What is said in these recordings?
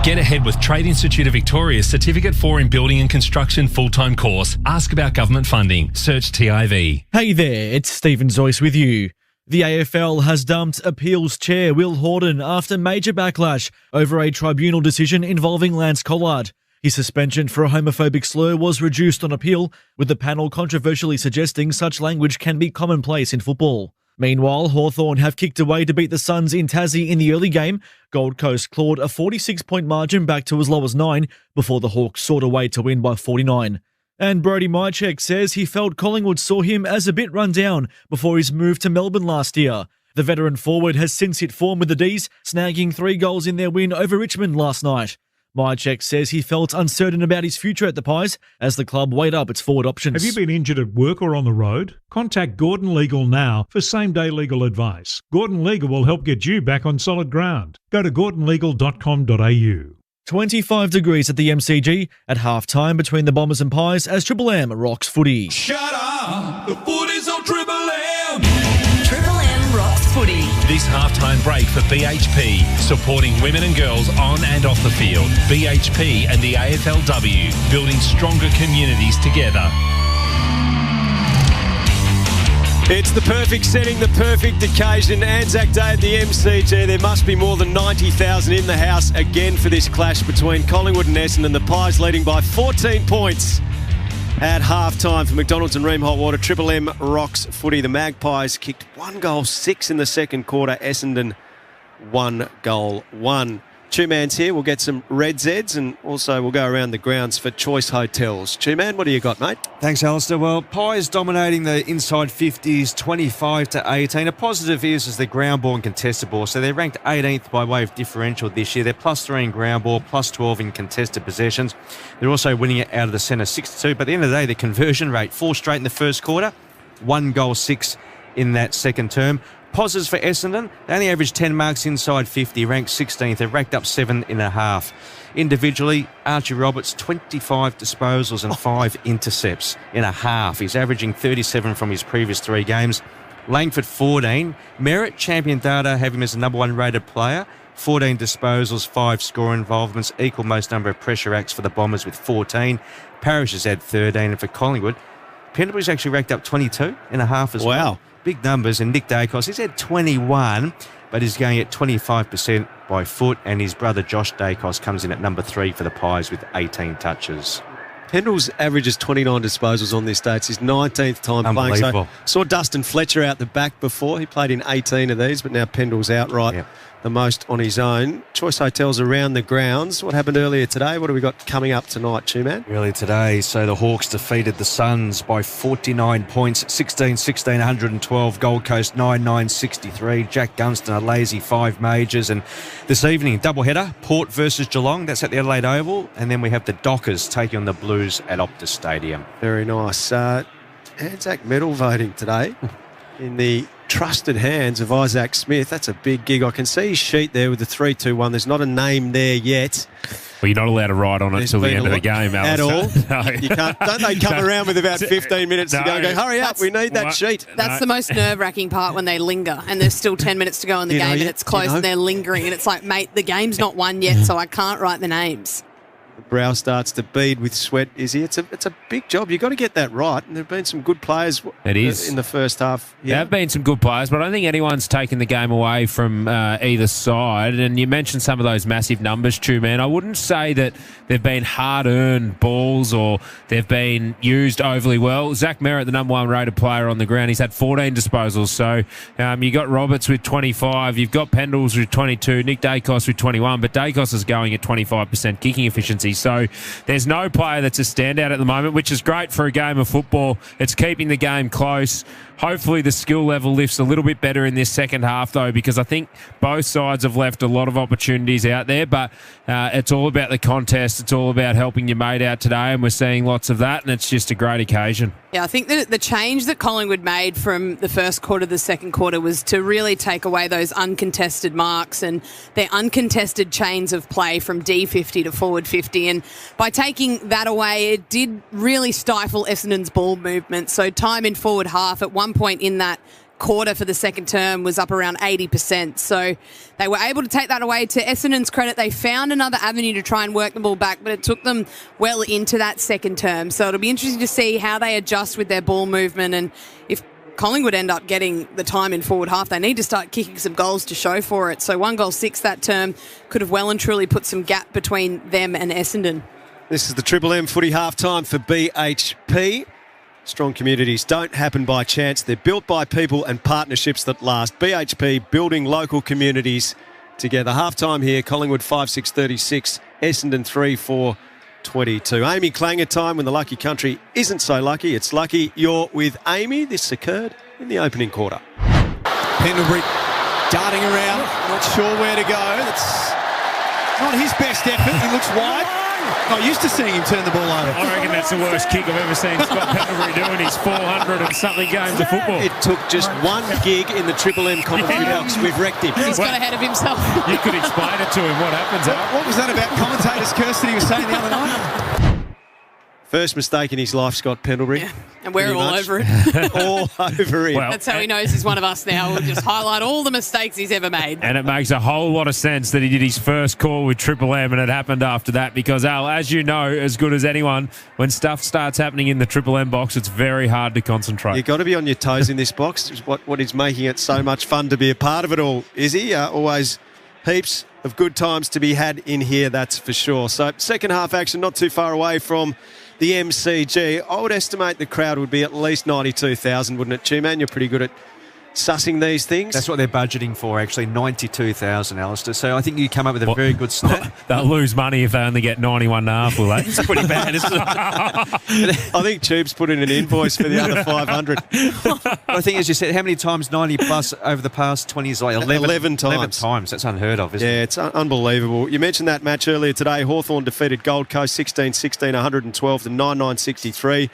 Get ahead with Trade Institute of Victoria's Certificate 4 in Building and Construction full-time course. Ask about government funding. Search TIV. Hey there, it's Stephen Zoyce with you. The AFL has dumped appeals chair Will Horden after major backlash over a tribunal decision involving Lance Collard. His suspension for a homophobic slur was reduced on appeal, with the panel controversially suggesting such language can be commonplace in football. Meanwhile, Hawthorn have kicked away to beat the Suns in Tassie in the early game. Gold Coast clawed a 46-point margin back to as low as 9 before the Hawks soared away to win by 49. And Brody Mychek says he felt Collingwood saw him as a bit run down before his move to Melbourne last year. The veteran forward has since hit form with the D's, snagging 3 goals in their win over Richmond last night. Mychek says he felt uncertain about his future at the Pies as the club weighed up its forward options. Have you been injured at work or on the road? Contact Gordon Legal now for same-day legal advice. Gordon Legal will help get you back on solid ground. Go to gordonlegal.com.au. 25 degrees at the MCG at half-time between the Bombers and Pies as Triple M rocks footy. Shut up! The footy's on Triple M! Triple M rocks footy. This halftime break for BHP, supporting women and girls on and off the field. BHP and the AFLW, building stronger communities together. It's the perfect setting, the perfect occasion. Anzac Day at the MCG. There must be more than 90,000 in the house again for this clash between Collingwood and Essendon. The Pies leading by 14 points at half-time for McDonald's and Ream Hot Water. Triple M rocks footy. The Magpies kicked 1 goal 6 in the second quarter. Essendon 1 goal 1. Two-man's here. We'll get some Red Zeds and also we'll go around the grounds for Choice Hotels. Two-man, what do you got, mate? Thanks, Alistair. Well, Pies dominating the inside 50s, 25-18. A positive is the ground ball and contested ball. So they're ranked 18th by way of differential this year. They're +3 in ground ball, +12 in contested possessions. They're also winning it out of the centre 6-2. But at the end of the day, the conversion rate, 4 straight in the first quarter, 1 goal 6 in that second term. Positives for Essendon, they only averaged 10 marks inside 50, ranked 16th. They've racked up 7.5. Individually, Archie Roberts, 25 disposals and 5 intercepts in a half. He's averaging 37 from his previous 3 games. Langford, 14. Merritt, champion data, have him as the number 1 rated player. 14 disposals, 5 score involvements, equal most number of pressure acts for the Bombers with 14. Parrish has had 13, and for Collingwood, Pendlebury's actually racked up 22 in a half as well. Wow. Big numbers. And Nick Dacos, he's had 21, but he's going at 25% by foot. And his brother Josh Dacos comes in at number 3 for the Pies with 18 touches. Pendle's averages 29 disposals on this day. It's his 19th time playing. Unbelievable. So, saw Dustin Fletcher out the back before. He played in 18 of these, but now Pendle's outright the most on his own. Choice Hotels around the grounds. What happened earlier today? What have we got coming up tonight, Two-Man? Early today, so the Hawks defeated the Suns by 49 points, 16-16, 112. Gold Coast 9-9-63. Jack Gunston a lazy 5 majors. And this evening, doubleheader, Port versus Geelong. That's at the Adelaide Oval. And then we have the Dockers taking on the Blues at Optus Stadium. Very nice. Anzac medal voting today in the trusted hands of Isaac Smith. That's a big gig. I can see his sheet there with the 3-2-1. There's not a name there yet. Well, you're not allowed to write on it until the end of the game, At Alistair. all? No. You can't. Don't they come around with about 15 minutes to go and go, hurry up, we need that sheet. That's the most nerve-wracking part, when they linger and there's still 10 minutes to go in the game and it's close and they're lingering and it's like, mate, the game's not won yet, so I can't write the names. The brow starts to bead with sweat, Izzy. It's a big job. You've got to get that right. And there have been some good players in the first half. There have been some good players, but I don't think anyone's taken the game away from either side. And you mentioned some of those massive numbers, True Man. I wouldn't say that they've been hard-earned balls or they've been used overly well. Zach Merritt, the number 1 rated player on the ground, he's had 14 disposals. So you got Roberts with 25, you've got Pendles with 22, Nick Dacos with 21, but Dacos is going at 25% kicking efficiency. So there's no player that's a standout at the moment, which is great for a game of football. It's keeping the game close. Hopefully the skill level lifts a little bit better in this second half, though, because I think both sides have left a lot of opportunities out there, but it's all about the contest. It's all about helping your mate out today, and we're seeing lots of that, and it's just a great occasion. Yeah, I think that the change that Collingwood made from the first quarter to the second quarter was to really take away those uncontested marks and their uncontested chains of play from D50 to forward 50. And by taking that away, it did really stifle Essendon's ball movement. So time in forward half, at one point in that quarter for the second term was up around 80%. So they were able to take that away. To Essendon's credit, they found another avenue to try and work the ball back, but it took them well into that second term. So it'll be interesting to see how they adjust with their ball movement, and if Collingwood end up getting the time in forward half, they need to start kicking some goals to show for it. So 1 goal 6 that term could have well and truly put some gap between them and Essendon. This is the Triple M footy halftime for BHP. Strong communities don't happen by chance. They're built by people and partnerships that last. BHP, building local communities together. Halftime here, Collingwood 5-6-36, Essendon 3-4-22. Amy Klanger time when the lucky country isn't so lucky. It's lucky you're with Amy. This occurred in the opening quarter. Pendlebury darting around, not sure where to go. It's not his best effort. He looks wide. Not used to seeing him turn the ball over. I reckon that's the worst kick I've ever seen Scott Pendlebury doing his 400 and something games of football. It took just one gig in the Triple M commentary box. We've wrecked him. He's got ahead of himself. You could explain it to him. What happens? What was that about commentators' curse that he was saying the other night? First mistake in his life, Scott Pendlebury. Yeah. And we're all over it. All over him. Well, that's how he knows he's one of us now. We'll just highlight all the mistakes he's ever made. And it makes a whole lot of sense that he did his first call with Triple M and it happened after that because, Al, as you know, as good as anyone, when stuff starts happening in the Triple M box, it's very hard to concentrate. You've got to be on your toes in this box. It's what is making it so much fun to be a part of it all, is he? Always heaps of good times to be had in here, that's for sure. So second half action not too far away from the MCG. I would estimate the crowd would be at least 92,000, wouldn't it, Two-Man? You're pretty good at sussing these things. That's what they're budgeting for, actually, 92,000, Alistair. So I think you come up with a very good stat. They'll lose money if they only get 91.5, will they? It's pretty bad, isn't it? I think Tube's put in an invoice for the other 500. I think, as you said, how many times 90 plus over the past 20 years? Like 11 times. 11 times. That's unheard of, isn't it? Yeah, it's unbelievable. You mentioned that match earlier today. Hawthorn defeated Gold Coast 16-16, 112 to 9-9-63.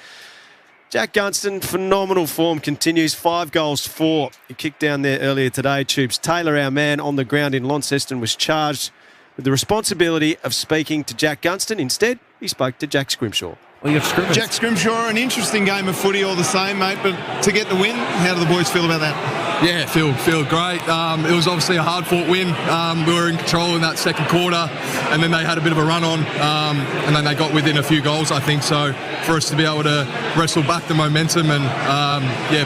Jack Gunston, phenomenal form, continues. 5 goals, 4. He kicked down there earlier today. Tubes Taylor, our man on the ground in Launceston, was charged with the responsibility of speaking to Jack Gunston. Instead, he spoke to Jack Scrimshaw. Well, Jack Scrimshaw, an interesting game of footy all the same, mate, but to get the win, how do the boys feel about that? Yeah, feel great. It was obviously a hard-fought win. We were in control in that second quarter, and then they had a bit of a run on, and then they got within a few goals, I think. So for us to be able to wrestle back the momentum and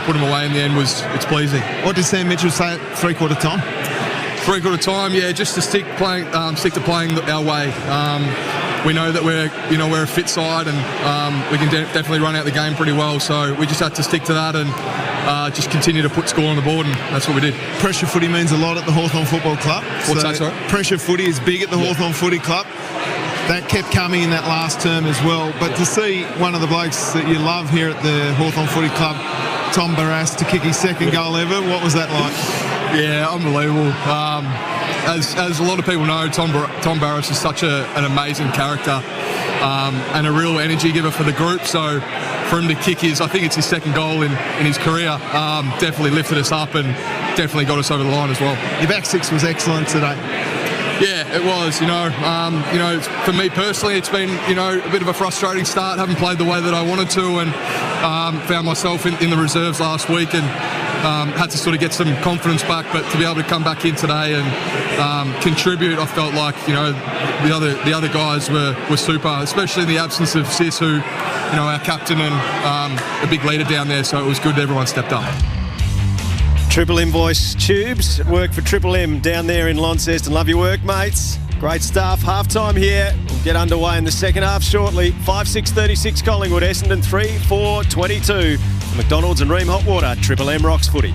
put them away in the end it's pleasing. What did Sam Mitchell say at three-quarter time? Three-quarter time, yeah, just to stick to playing our way. We know that we're a fit side and we can definitely run out the game pretty well. So we just had to stick to that and just continue to put score on the board, and that's what we did. Pressure footy means a lot at the Hawthorn Football Club. What's that, sorry? Pressure footy is big at the Hawthorn Footy Club. That kept coming in that last term as well. But to see one of the blokes that you love here at the Hawthorn Footy Club, Tom Barrass, to kick his second goal ever, what was that like? Yeah, unbelievable. As a lot of people know, Tom Barrass is such an amazing character and a real energy giver for the group. So for him to kick I think it's his second goal in his career, definitely lifted us up and definitely got us over the line as well. Your back six was excellent today. Yeah, it was. For me personally, it's been a bit of a frustrating start. Haven't played the way that I wanted to, and found myself in the reserves last week and had to sort of get some confidence back. But to be able to come back in today and contribute, I felt like the other guys were super, especially in the absence of Sis, who our captain and a big leader down there. So it was good everyone stepped up. Triple M voice, Tubes, work for Triple M down there in Launceston. Love your work, mates. Great stuff. Half-time here. We'll get underway in the second half shortly. 5-6-36 Collingwood, Essendon 3-4-22. McDonald's and Ream Hot Water, Triple M rocks footy.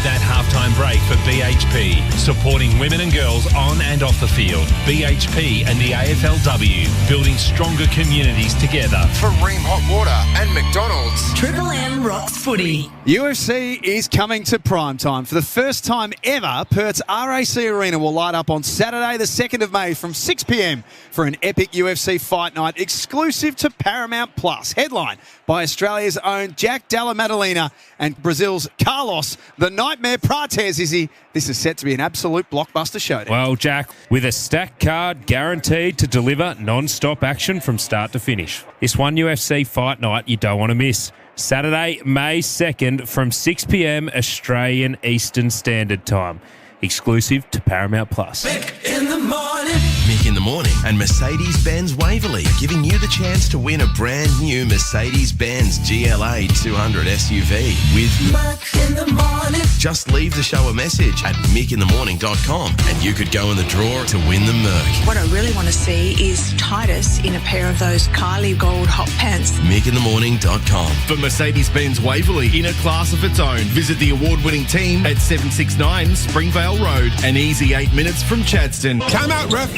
That halftime break for BHP, supporting women and girls on and off the field. BHP and the AFLW, building stronger communities together. For Ream Hot Water and McDonald's. Triple M rocks footy. UFC is coming to primetime. For the first time ever, Perth's RAC Arena will light up on Saturday the 2nd of May from 6 p.m. for an epic UFC fight night exclusive to Paramount Plus. Headline by Australia's own Jack Della Maddalena and Brazil's Carlos the Nightmare Prates, Izzy. This is set to be an absolute blockbuster showdown. Well, Jack, with a stacked card guaranteed to deliver non-stop action from start to finish. This one UFC fight night you don't want to miss. Saturday, May 2nd from 6 p.m. Australian Eastern Standard Time. Exclusive to Paramount Plus. In the morning. Mick in the Morning and Mercedes-Benz Waverley giving you the chance to win a brand new Mercedes-Benz GLA 200 SUV with Mick in the morning. Just leave the show a message at mickinthemorning.com and you could go in the draw to win the Merc. What I really want to see is Titus in a pair of those Kylie gold hot pants. mickinthemorning.com. For Mercedes-Benz Waverley in a class of its own, visit the award-winning team at 769 Springvale Road, an easy 8 minutes from Chadstone. Time out, ref.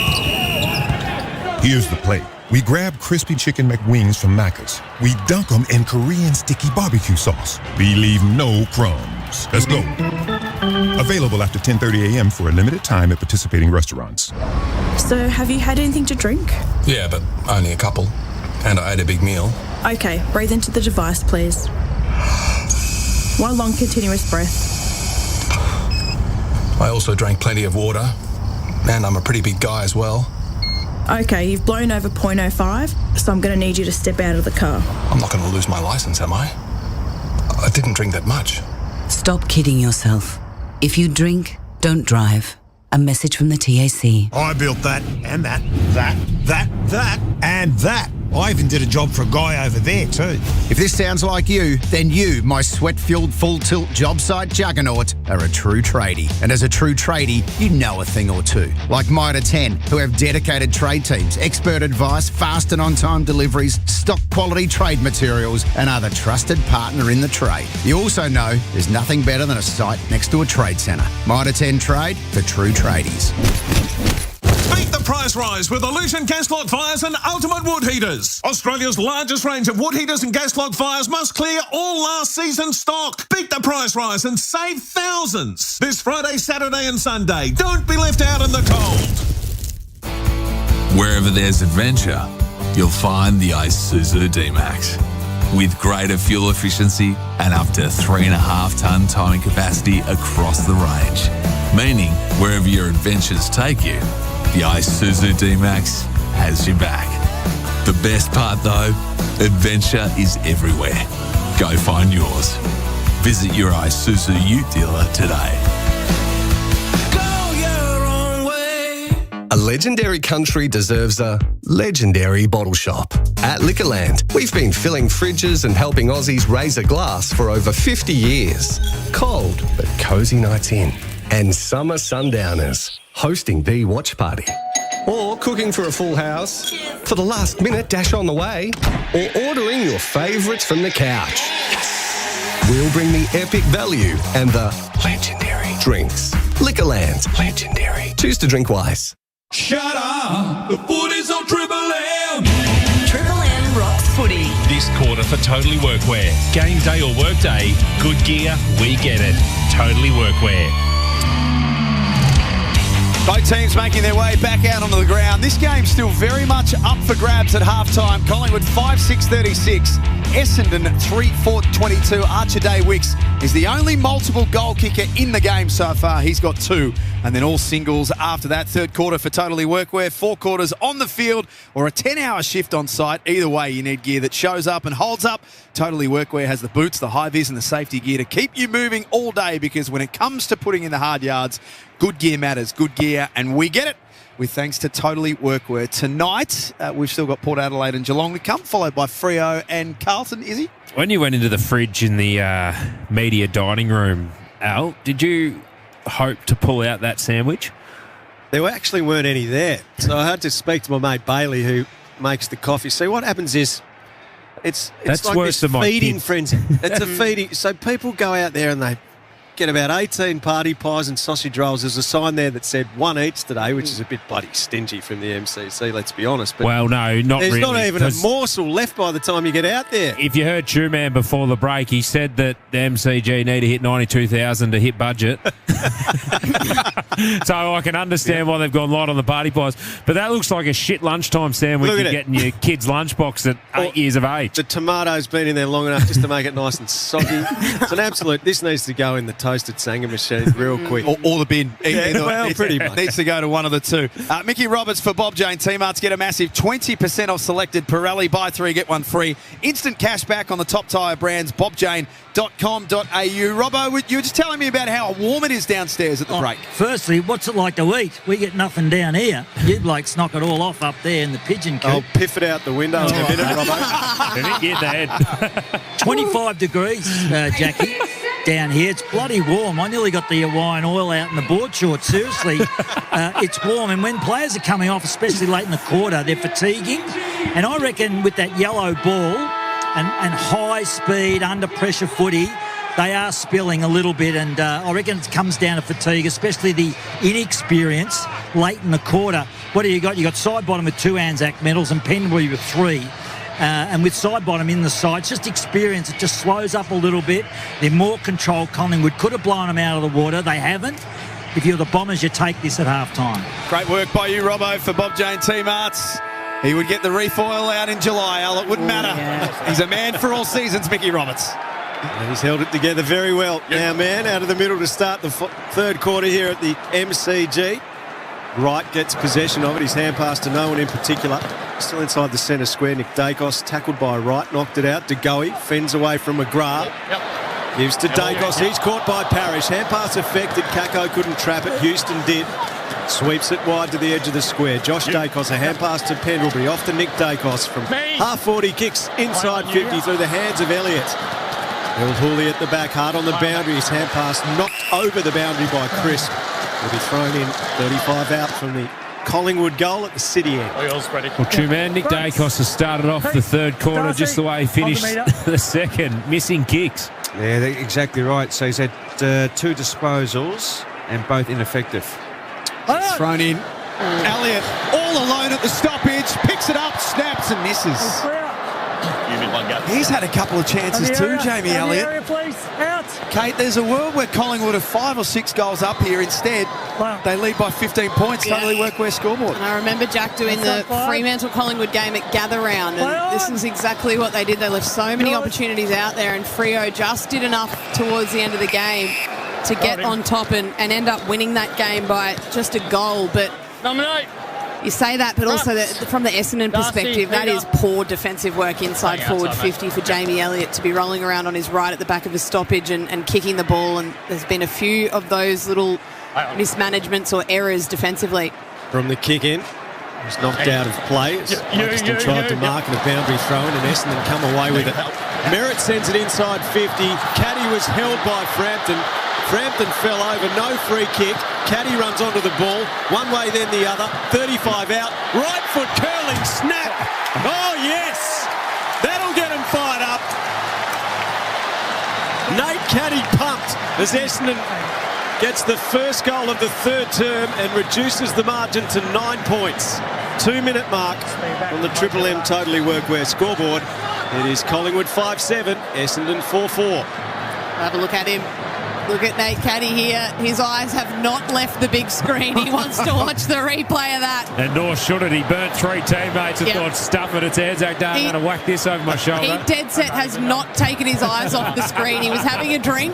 Here's the play. We grab crispy chicken McWings from Macca's. We dunk them in Korean sticky barbecue sauce. We leave no crumbs. Let's go. Available after 10:30 a.m. for a limited time at participating restaurants. So, have you had anything to drink? Yeah, but only a couple. And I ate a big meal. Okay, breathe into the device, please. One long, continuous breath. I also drank plenty of water. And I'm a pretty big guy as well. Okay, you've blown over 0.05, so I'm going to need you to step out of the car. I'm not going to lose my license, am I? I didn't drink that much. Stop kidding yourself. If you drink, don't drive. A message from the TAC. I built that, and that, and that. I even did a job for a guy over there too. If this sounds like you, then you, my sweat-fueled full-tilt job site juggernaut, are a true tradie. And as a true tradie, you know a thing or two. Like Mitre 10, who have dedicated trade teams, expert advice, fast and on-time deliveries, stock quality trade materials, and are the trusted partner in the trade. You also know there's nothing better than a site next to a trade centre. Mitre 10 Trade for true tradies. Beat the price rise with Illusion gas log fires and ultimate wood heaters. Australia's largest range of wood heaters and gas log fires must clear all last season stock. Beat the price rise and save thousands this Friday, Saturday and Sunday. Don't be left out in the cold. Wherever there's adventure, you'll find the Isuzu D-Max. With greater fuel efficiency and up to 3.5 tonne towing capacity across the range. Meaning, wherever your adventures take you, the Isuzu D-Max has your back. The best part though, adventure is everywhere. Go find yours. Visit your Isuzu Ute dealer today. A legendary country deserves a legendary bottle shop. At Liquorland, we've been filling fridges and helping Aussies raise a glass for over 50 years. Cold but cosy nights in. And summer sundowners hosting the watch party. Or cooking for a full house, for the last minute dash on the way, or ordering your favourites from the couch. Yes! We'll bring the epic value and the legendary drinks. Liquorland. Legendary. Choose to drink wise. Shut up! The footy's on Triple M! Triple M rocks footy. This quarter for Totally Workwear. Game day or work day, good gear, we get it. Totally Workwear. Both teams making their way back out onto the ground. This game's still very much up for grabs at half-time. Collingwood 5-6-36. Essendon 3-4-22. Archer Day-Wicks is the only multiple goal kicker in the game so far. He's got 2. And then all singles after that. Third quarter for Totally Workwear. 4 quarters on the field or a 10-hour shift on site. Either way, you need gear that shows up and holds up. Totally Workwear has the boots, the high-vis and the safety gear to keep you moving all day, because when it comes to putting in the hard yards, good gear matters. Good gear, and we get it with thanks to Totally Workwear. Tonight, we've still got Port Adelaide and Geelong to come, followed by Freo and Carlton. Izzy? When you went into the fridge in the media dining room, Al, did you hope to pull out that sandwich? There actually weren't any there. So I had to speak to my mate Bailey, who makes the coffee. See, what happens is it's That's like worse this than feeding my frenzy. It's a feeding. So people go out there and they get about 18 party pies and sausage rolls. There's a sign there that said 1 each today, which is a bit bloody stingy from the MCC, let's be honest. But well, no, not there's really. There's not even a morsel left by the time you get out there. If you heard Trueman before the break, he said that the MCG need to hit 92,000 to hit budget. So I can understand why they've gone light on the party pies. But that looks like a shit lunchtime sandwich you get in your kid's lunchbox at 8 years of age. The tomato's been in there long enough just to make it nice and soggy. It's an absolute, this needs to go in the toasted Sangha machine real quick. Or the bin. Well, pretty much. Needs to go to one of the two. Mickey Roberts for Bob Jane T-Marts. Get a massive 20% off selected Pirelli. Buy 3, get 1 free. Instant cash back on the top tyre brands. bobjane.com.au. Robbo, you were just telling me about how warm it is downstairs at the break. Firstly, what's it like to eat? We get nothing down here. You blokes knock it all off up there in the pigeon coop. I'll piff it out the window in a minute, Robbo. Get that. 25 degrees, Jackie, down here. It's bloody warm. I nearly got the Hawaiian oil out in the board shorts. Seriously, it's warm. And when players are coming off, especially late in the quarter, they're fatiguing. And I reckon with that yellow ball and high speed, under pressure footy, they are spilling a little bit, and I reckon it comes down to fatigue, especially the inexperience late in the quarter. What do you got? You got Sidebottom with 2 Anzac medals and Pendlebury with 3. And with Sidebottom in the side, it's just experience. It just slows up a little bit. They're more controlled. Collingwood could have blown them out of the water. They haven't. If you're the Bombers, you take this at half-time. Great work by you, Robbo, for Bob Jane T-Marts. He would get the reef oil out in July, Al. It wouldn't matter. Yeah. He's a man for all seasons, Mickey Roberts. And he's held it together very well. Now, man, out of the middle to start the third quarter here at the MCG. Wright gets possession of it. His hand pass to no one in particular. Still inside the centre square. Nick Dacos tackled by Wright. Knocked it out. De Goey fends away from McGrath. Gives to Dacos. He's caught by Parrish. Hand pass affected. Kako couldn't trap it. Houston did. Sweeps it wide to the edge of the square. Josh Dacos, a hand pass to Pendlebury. Off to Nick Dacos from half 40. Kicks inside 50 through the hands of Elliott. Bill Hooley at the back, hard on the boundary. His hand pass knocked over the boundary by Crisp. Will be thrown in 35 out from the Collingwood goal at the City end. Well, true man, Nick Dacos has started off the third quarter just the way he finished the second, missing kicks. Yeah, exactly right. So he's had 2 disposals and both ineffective. Thrown in. Elliott all alone at the stoppage, picks it up, snaps and misses. He's had a couple of chances too, Jamie Elliott. Kate, there's a world where Collingwood are 5 or 6 goals up here. Instead, they lead by 15 points. Totally workwear scoreboard. And I remember Jack doing the Fremantle Collingwood game at Gather Round, and this is exactly what they did. They left so many opportunities out there, and Freo just did enough towards the end of the game to get on top and end up winning that game by just a goal. But you say that, but also from the Essendon perspective, that is poor defensive work inside forward 50 for Jamie Elliott to be rolling around on his right at the back of a stoppage and kicking the ball. And there's been a few of those little mismanagements or errors defensively. From the kick in, he's knocked out of play. Buxton tried to mark and a boundary throw in, and Essendon come away with it. Merritt sends it inside 50. Caddy was held by Frampton. Frampton fell over, no free kick. Caddy runs onto the ball, one way then the other, 35 out, right foot curling, snap. Oh yes, that'll get him fired up. Nate Caddy pumped as Essendon gets the first goal of the third term and reduces the margin to 9 points. 2-minute mark on the Triple M Totally Workwear scoreboard. It is Collingwood 5-7, Essendon 4-4. Have a look at him. Look at Nate Caddy here. His eyes have not left the big screen. He wants to watch the replay of that. And nor should it. He burnt 3 teammates and thought, stuff it, it's Anzac Day. I'm going to whack this over my shoulder. He dead set has not taken his eyes off the screen. He was having a drink.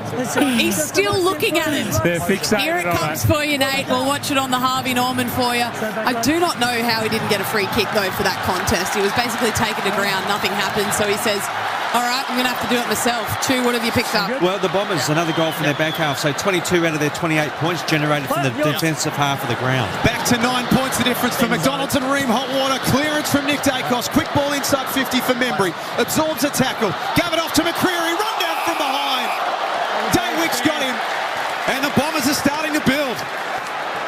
He's still looking at it. They're fixated Here it comes for you, Nate. We'll watch it on the Harvey Norman for you. I do not know how he didn't get a free kick, though, for that contest. He was basically taken to ground. Nothing happened. So he says, all right, I'm going to have to do it myself. Chu, what have you picked up? Well, the Bombers, another goal from their back half. So 22 out of their 28 points generated from the defensive half of the ground. Back to 9 points the difference for McDonald's and Ream Hotwater. Clearance from Nick Dacos. Quick ball inside 50 for Membry. Absorbs a tackle. Gave it off to McCreary. Run down from behind. Daywick's got him. And the Bombers are starting to build.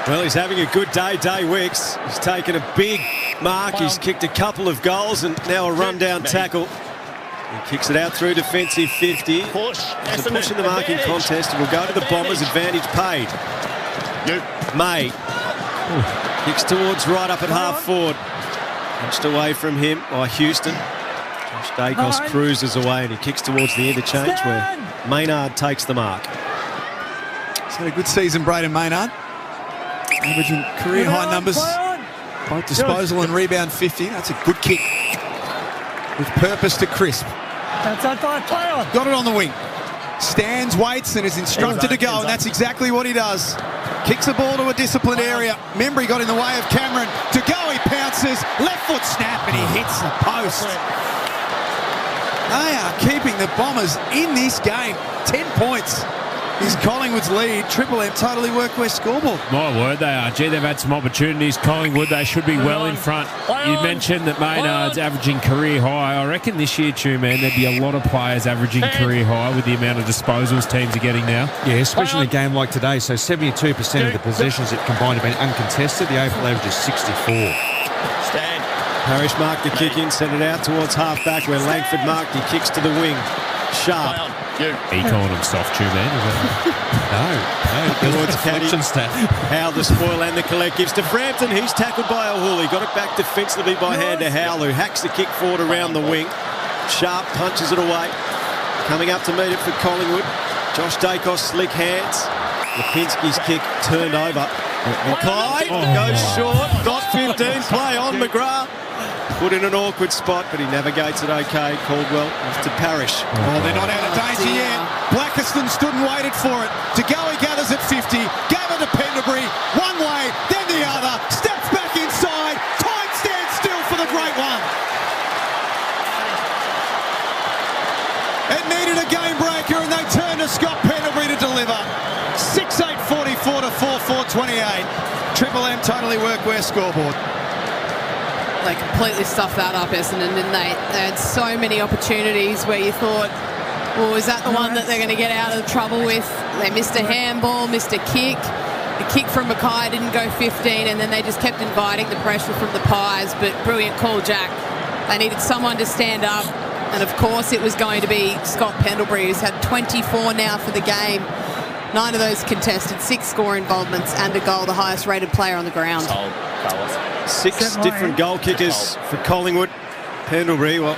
Well, he's having a good day, Daywicks. He's taken a big mark. He's kicked a couple of goals and now a run-down tackle. He kicks it out through defensive 50. It's a push in the marking contest. It will go to the Bombers. Advantage paid. May kicks towards right up at half forward. Punched away from him by Houston. Josh Dacos cruises away and he kicks towards the interchange where Maynard takes the mark. He's had a good season, Braden Maynard. Averaging career high numbers. Both disposal and rebound 50. That's a good kick. With purpose to Crisp. Got it on the wing. stands, waits, and is instructed to go, and that's exactly what he does. Kicks the ball to a disciplined area. Membry got in the way of Cameron. To go, he pounces. Left foot snap, and he hits the post. They are keeping the Bombers in this game. 10 points is Collingwood's lead. Triple M totally worked West scoreboard. My word, they are. Gee, they've had some opportunities. Collingwood, they should be well in front. You mentioned that Maynard's averaging career high. I reckon this year, too, man, there'd be a lot of players averaging career high with the amount of disposals teams are getting now. Yeah, especially in a game like today. So 72% of the possessions that combined have been uncontested. The AFL average is 64. Parrish marked the kick in, sent it out towards half-back where Langford marked. He kicks to the wing. Sharp. Are you calling him soft chew, man? No. Towards Caddy. Howe the spoil and the collect gives to Frampton. He's tackled by O'Hooley. Got it back defensively by hand to Howe, who hacks the kick forward around the wing. Sharp punches it away. Coming up to meet it for Collingwood. Josh Dacos, slick hands. Lipinski's kick turned over. Mackay goes short. Got 15. Play on McGrath. Put in an awkward spot, but he navigates it okay. Caldwell to Parrish. Oh, they're not out of danger yet. Blackiston stood and waited for it. To go, he gathers at 50. Gave it to Pendlebury. One way, then the other. Steps back inside. Time stands still for the great one. It needed a game breaker, and they turned to Scott Pendlebury to deliver. 6-8-44 to 4-4-28. Triple M totally worked West scoreboard. They completely stuffed that up, Essendon, didn't they? They had so many opportunities where you thought, well, is that the one that they're going to get out of trouble with? They missed a handball, missed a kick. The kick from Mackay didn't go 15, and then they just kept inviting the pressure from the Pies. But brilliant call, Jack. They needed someone to stand up, and of course it was going to be Scott Pendlebury, who's had 24 now for the game. 9 of those contested, 6 score involvements and a goal, the highest rated player on the ground. 6 different goal kickers for Collingwood. Pendlebury, well,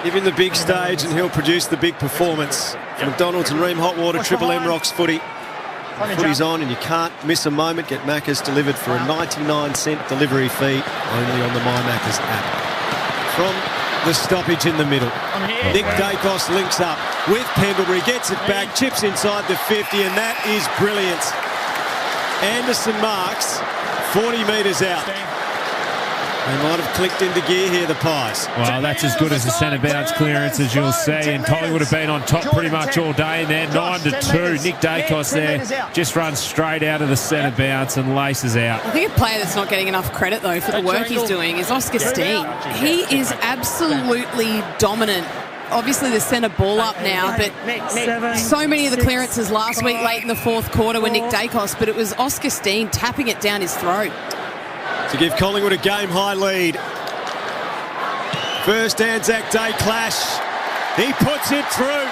give him the big stage and he'll produce the big performance. McDonald's and Ream Hotwater, Triple M Rocks footy. Footy's on and you can't miss a moment. Get Macca's delivered for a 99-cent delivery fee only on the My Macca's app. From the stoppage in the middle, Nick Dacos links up with Pendlebury, gets it back, chips inside the 50, and that is brilliant. Anderson marks 40 metres out. They might have clicked into gear here, the Pies. Well, that's as good as a centre bounce clearance as you'll see, and Collingwood have been on top pretty much all day in there. 9-2. Nick Dacos there just runs straight out of the centre bounce and laces out. I think a player that's not getting enough credit, though, for the work he's doing is Oscar Steen. He is absolutely dominant. Obviously, the centre ball up now, but so many of the clearances last week late in the fourth quarter were Nick Dacos, but it was Oscar Steen tapping it down his throat. To give Collingwood a game-high lead. First Anzac Day clash. He puts it through.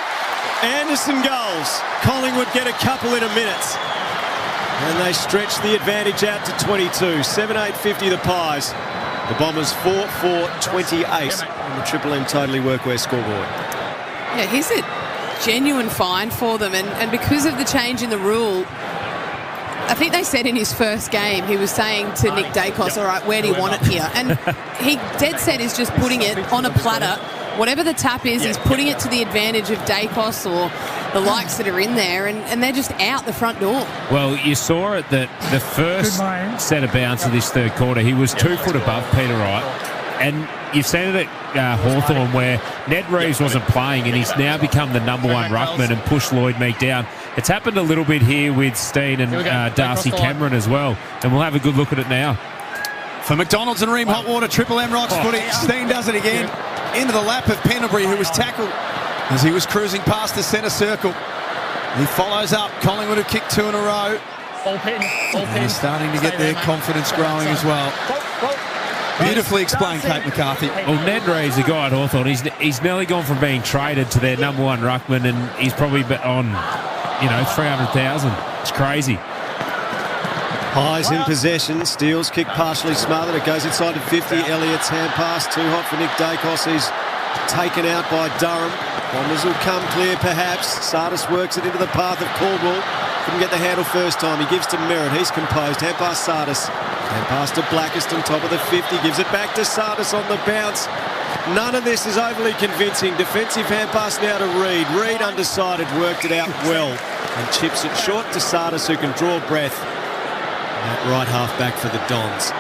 Anderson goals. Collingwood get a couple in a minute. And they stretch the advantage out to 22. 7-8-50 the Pies. The Bombers 4-4-28 on the Triple M Totally Workwear scoreboard. Yeah, he's a genuine find for them. And because of the change in the rule, I think they said in his first game, he was saying to Nick Dacos, all right, where do you want it here? And he dead set is just putting it on a platter. Whatever the tap is, he's putting it to the advantage of Dacos or the likes that are in there, and they're just out the front door. Well, you saw it that the first set of bounce of this third quarter, he was 2 foot above Peter Wright. And you've seen it at Hawthorn where Ned Reeves wasn't playing and he's now become the number 1 ruckman and pushed Lloyd Meek down. It's happened a little bit here with Steen and Darcy Cameron as well. And we'll have a good look at it now. For McDonald's and Ream Hotwater, Triple M Rocks footy. Steen does it again. Into the lap of Pendlebury, who was tackled as he was cruising past the centre circle. He follows up. Collingwood have kicked 2 in a row. They're starting to get their confidence growing as well. Beautifully explained, Kate McCarthy. Well, Ned Reeves, the guy at Hawthorn, he's nearly gone from being traded to their number 1 ruckman, and he's probably on, 300,000. It's crazy. Pies in possession. Steals kick partially smothered. It goes inside to 50. Elliott's hand pass too hot for Nick Dacos. He's taken out by Durham. Bombers will come clear perhaps. Sardis works it into the path of Caldwell. Couldn't get the handle first time. He gives to Merritt. He's composed. Hand pass Sardis. Hand pass to Blackiston. Top of the 50. Gives it back to Sardis on the bounce. None of this is overly convincing. Defensive hand pass now to Reid. Reid undecided, worked it out well and chips it short to Sardis, who can draw breath. That right half back for the Dons.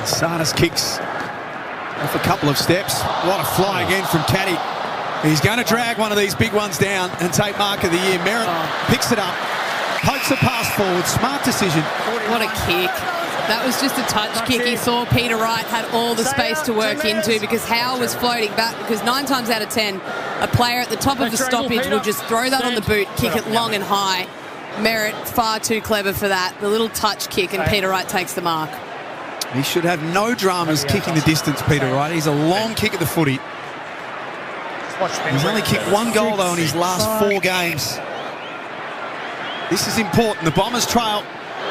Sardis kicks off a couple of steps. What a fly again from Caddy. He's going to drag one of these big ones down and take mark of the year. Merritt picks it up, pokes the pass forward. Smart decision. What a kick. That was just a touch kick. He saw Peter Wright had all the space to work into because Howe was floating back, because 9 times out of 10, a player at the top of the stoppage will just throw that on the boot, kick it long and high. Merritt far too clever for that. The little touch kick, and Peter Wright takes the mark. He should have no dramas kicking the distance, Peter Wright. He's a long kick at the footy. He's only kicked 1 goal, though, in his last 4 games. This is important. The Bombers trail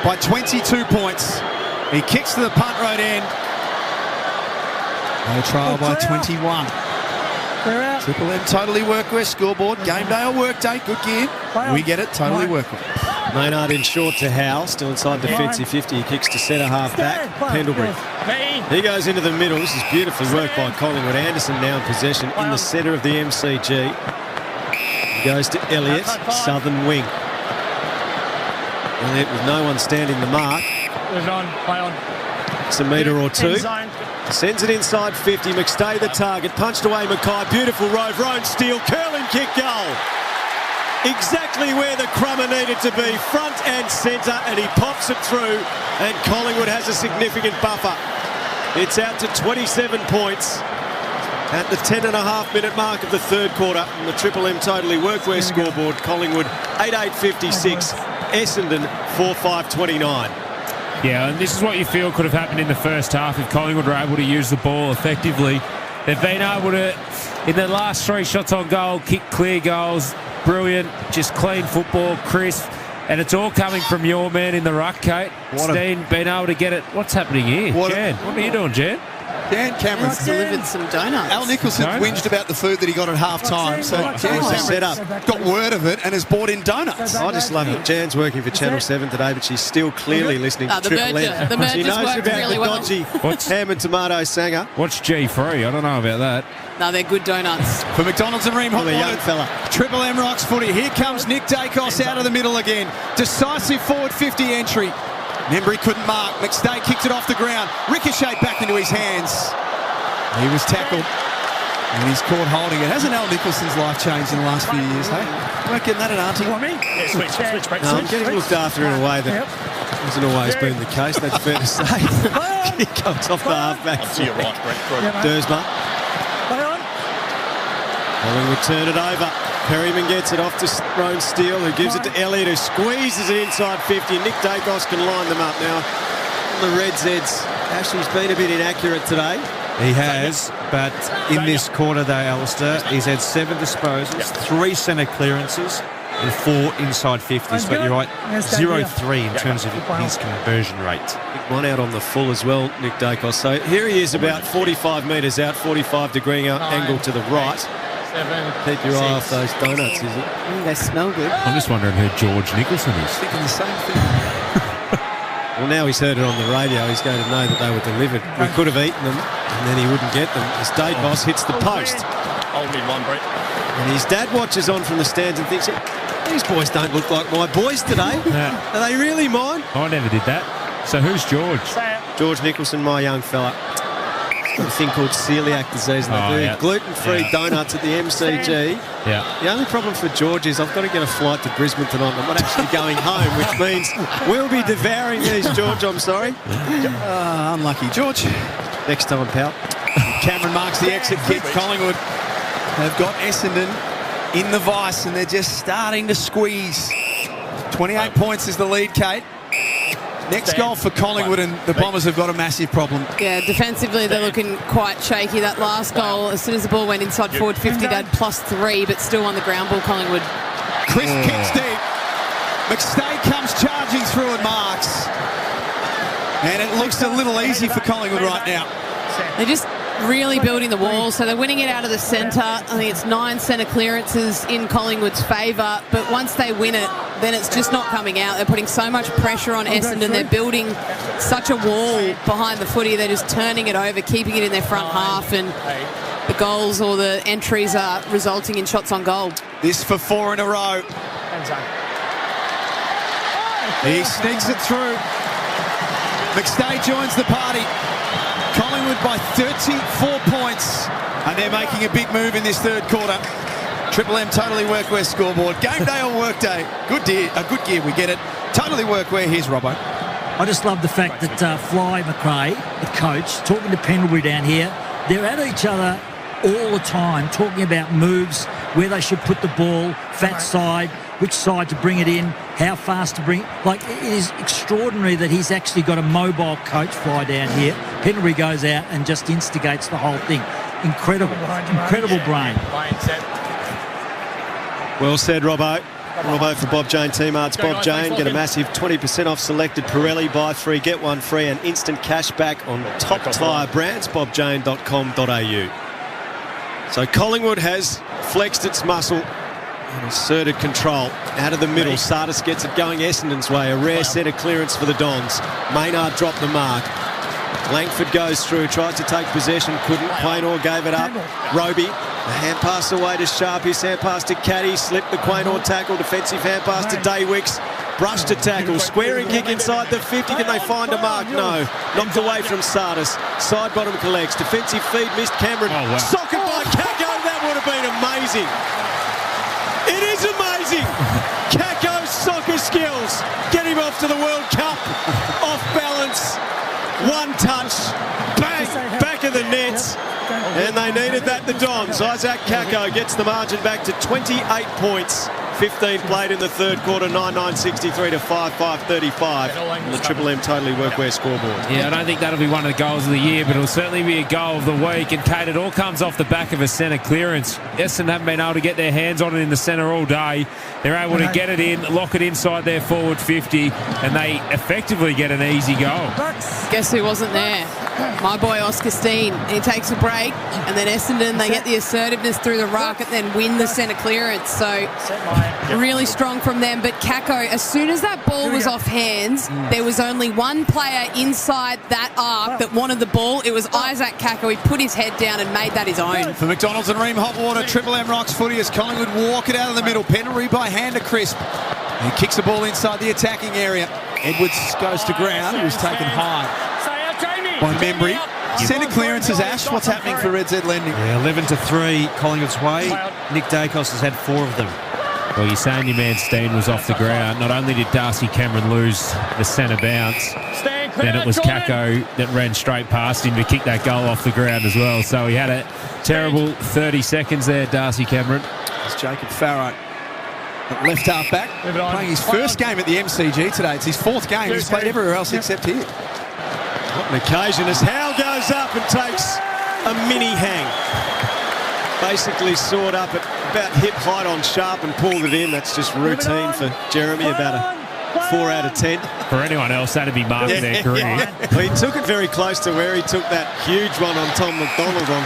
by 22 points. He kicks to the punt road end. They trail by 21. Triple M Totally Workwear scoreboard. Game day or work day. Good gear. We get it. Totally Workwear. Maynard in short to Howe, still inside defensive 50. He kicks to centre half back. Pendlebury. He goes into the middle. This is beautifully worked by Collingwood. Anderson now in possession in the centre of the MCG. He goes to Elliott, southern wing. Elliott with no one standing the mark. It's a metre or two. Sends it inside 50. McStay the target. Punched away Mackay. Beautiful rove. Roan Steele. Curling kick goal. Exactly where the crummer needed to be. Front and centre. And he pops it through. And Collingwood has a significant buffer. It's out to 27 points at the 10.5-minute mark of the third quarter. On the Triple M Totally Workwear scoreboard, Collingwood 8-8-56. Essendon 4-5-29. Yeah, and this is what you feel could have happened in the first half if Collingwood were able to use the ball effectively. They've been able to, in the last 3 shots on goal, kick clear goals. Brilliant, just clean football, crisp. And it's all coming from your man in the ruck, Kate. Steen being able to get it. What's happening here? Jan, what are you doing, Jan? Dan Cameron's delivered some donuts. Al Nicholson whinged about the food that he got at half-time, so Jan Cameron got word of it and has bought in donuts. I just love it. Jan's working for Channel 7 today, but she's still clearly listening to Triple M. The merger's She knows worked about really the well. dodgy ham and tomato sanger. What's G3? I don't know about that. No, they're good donuts. For McDonald's and Ream Hot The young Water, fella. Triple M rocks footy. Here comes Nick Dacos out of the middle again. Decisive forward 50 entry. Membry couldn't mark. McStay kicked it off the ground. Ricochet back into his hands. He was tackled. And he's caught holding it. Hasn't Al Nicholson's life changed in the last few years, hey? You weren't getting that at Auntie? Yeah, switch, break, No, I'm getting looked after in a way that hasn't always been the case, that's fair to say. He comes off the half-back. To your right, Brett. Dersma. Collingwood turn it over. Perryman gets it off to Roan Steele, who gives it to Elliott, who squeezes it inside 50. Nick Dacos can line them up now. The Reds' heads. Ashley's been a bit inaccurate today. He has, but in this quarter, though, Alistair, he's had 7 disposals, 3 centre clearances, and 4 inside 50s. But you're right, 0-3 in terms of his conversion rate. Big one out on the full as well, Nick Dacos. So here he is, about 45 metres out, 45-degree angle to the right. Keep your eye off those donuts, is it? They smell good. I'm just wondering who George Nicholson is. Thinking the same thing. Well, now he's heard it on the radio, he's going to know that they were delivered. We could have eaten them, and then he wouldn't get them. As Dacos hits the post. Hold in one, Brett. And his dad watches on from the stands and thinks, these boys don't look like my boys today. Are they really mine? I never did that. So who's George? George Nicholson, my young fella. He's got a thing called celiac disease. And they do gluten-free donuts at the MCG. Yeah. The only problem for George is I've got to get a flight to Brisbane tonight. I'm not actually going home, which means we'll be devouring these, George. I'm sorry. Unlucky, George. Next time, pal. Cameron marks the exit kick. Collingwood have got Essendon in the vice, and they're just starting to squeeze. 28 points is the lead, Kate. Next goal for Collingwood, and the Bombers have got a massive problem. Yeah, defensively they're looking quite shaky. That last goal, as soon as the ball went inside forward 50, they had +3, but still on the ground ball, Collingwood. Chris kicks deep. McStay comes charging through and marks. And it looks a little easy for Collingwood right now. really building the wall. So they're winning it out of the centre. I think it's 9 centre clearances in Collingwood's favour. But once they win it, then it's just not coming out. They're putting so much pressure on Essendon. They're building such a wall behind the footy. They're just turning it over, keeping it in their front half. And the goals or the entries are resulting in shots on goal. This for 4 in a row. He sneaks it through. McStay joins the party. Collingwood by 34 points. And they're making a big move in this third quarter. Triple M Totally Workwear scoreboard. Game day or work day. Good gear, we get it. Totally Workwear. Here's Robbo. I just love the fact that Fly McRae, the coach, talking to Pendlebury down here, they're at each other all the time, talking about moves, where they should put the ball, fat side, which side to bring it in, how fast to bring it. Like, it is extraordinary that he's actually got a mobile coach Fly down here. Pendlebury goes out and just instigates the whole thing. Incredible brain. Well said, Robbo. Robbo for Bob Jane Teamarts. Bob Jane, get a massive 20% off selected Pirelli. Buy 3, get 1 free and instant cash back on top tyre brands. bobjane.com.au. So Collingwood has flexed its muscle and asserted control. Out of the middle, Sardis gets it going Essendon's way. A rare centre clearance for the Dons. Maynard dropped the mark. Langford goes through, tries to take possession, couldn't. Quaynor gave it up. Roby, a hand pass away to Sharp. His hand pass to Caddy, slipped the Quaynor tackle. Defensive hand pass to Daywicks. Brushed to tackle, squaring kick inside the 50. Can they find a mark? No. Knocked away from Sardis. Side bottom collects. Defensive feed missed Cameron. Socket by Kako. That would have been amazing. It is amazing. Kako's soccer skills get him off to the World Cup. Off balance. One touch. Bang. Back of the net. And they needed that, the Dons. Isaac Kako gets the margin back to 28 points. 15 played in the third quarter, 9-9-63 to 5-5-35 on the Triple M Totally Workwear scoreboard. Yeah, I don't think that'll be one of the goals of the year, but it'll certainly be a goal of the week. And, Kate, it all comes off the back of a centre clearance. Essendon haven't been able to get their hands on it in the centre all day. They're able to get it in, lock it inside their forward 50, and they effectively get an easy goal. Guess who wasn't there? My boy Oscar Steen. He takes a break, and then Essendon, they get the assertiveness through the ruck and then win the centre clearance. So really strong from them. But Kako, as soon as that ball was off hands, there was only one player inside that arc that wanted the ball. It was Isaac Kako. He put his head down and made that his own. For McDonald's and Ream Hotwater, Triple M rocks footy as Collingwood walk it out of the middle. Pendlebury by hand to Crisp. He kicks the ball inside the attacking area. Edwards goes to ground. He was taken high by Membry. Centre clearances, Ash. What's happening for Red Z Lending? Yeah, 11-3, Collingwood's way. Nick Dacos has had 4 of them. Well, you're saying your man Steen was off the ground. Not only did Darcy Cameron lose the centre bounce, then it was Kako that ran straight past him to kick that goal off the ground as well. So he had a terrible 30 seconds there, Darcy Cameron. It's Jacob Farrow, left half back, playing his first game at the MCG today. It's his 4th game. He's played everywhere else except here. What an occasion as Howe goes up and takes a mini hang. Basically soared up at about hip height on Sharp and pulled it in. That's just routine for Jeremy, about a 4 out of 10. For anyone else, that'd be marking their career. Well, he took it very close to where he took that huge one on Tom McDonald on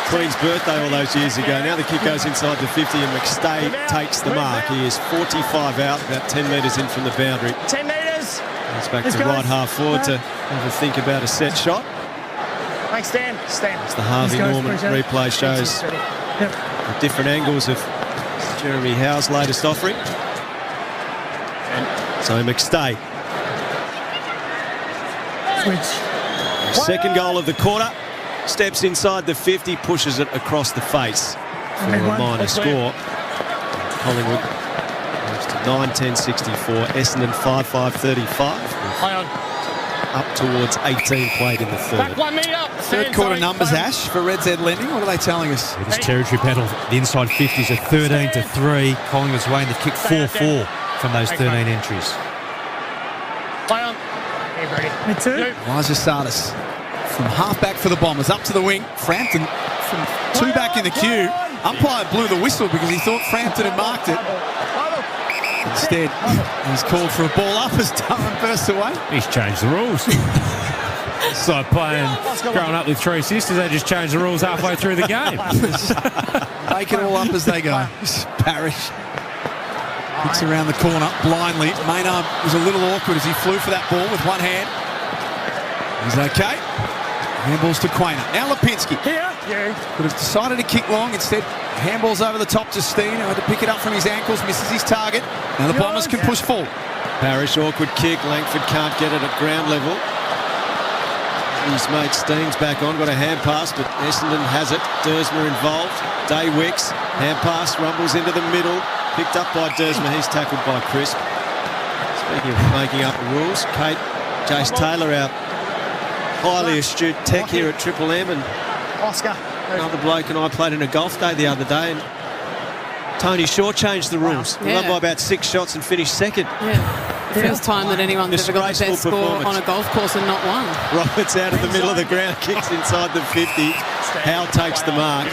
Queen's birthday all those years ago. Now the kick goes inside the 50 and McStay takes the mark. He is 45 out, about 10 metres in from the boundary. 10 metres. He's back to right half forward to have a think about a set shot. Thanks, Dan. As the Harvey Norman replay shows the different angles of Jeremy Howe's latest offering. So McStay. Second goal of the quarter. Steps inside the 50, pushes it across the face for a minor score. Collingwood moves to 9-10-64. Essendon 5-5-35. Up towards 18 played in the third. Third quarter numbers, Ash, for Red Z Lending. What are they telling us? This territory battle, the inside 50s are 13-3. Collingwood's way, and they've kicked 4-4 from those 13 entries. Me too. Elijah Sardis from half-back for the Bombers, up to the wing. Frampton from 2 back in the queue. Umpire blew the whistle because he thought Frampton had marked it. Instead, he's called for a ball up as Durham bursts away. He's changed the rules. It's like growing up with three sisters. They just change the rules halfway through the game. Make it all up as they go. Parrish kicks around the corner blindly. Maynard was a little awkward as he flew for that ball with one hand. He's okay. Handballs to Quainer. Now Lipinski. Could have decided to kick long. Instead, handballs over the top to Steen, who had to pick it up from his ankles, misses his target. Now the Bombers can push forward. Parrish, awkward kick. Langford can't get it at ground level. His mate Steen's back on, got a hand pass, but Essendon has it. Dersma involved. Day Wicks, hand pass, rumbles into the middle. Picked up by Dersma, he's tackled by Crisp. Speaking of making up the rules, Jace Taylor, our highly astute tech here at Triple M, and Oscar. Another bloke and I played in a golf day the other day, and Tony Shaw changed the rules. He won by about 6 shots and finished second. First time that anyone's ever got the best score on a golf course and not won. Roberts out of the middle of the ground, kicks inside the 50. Howell takes the mark.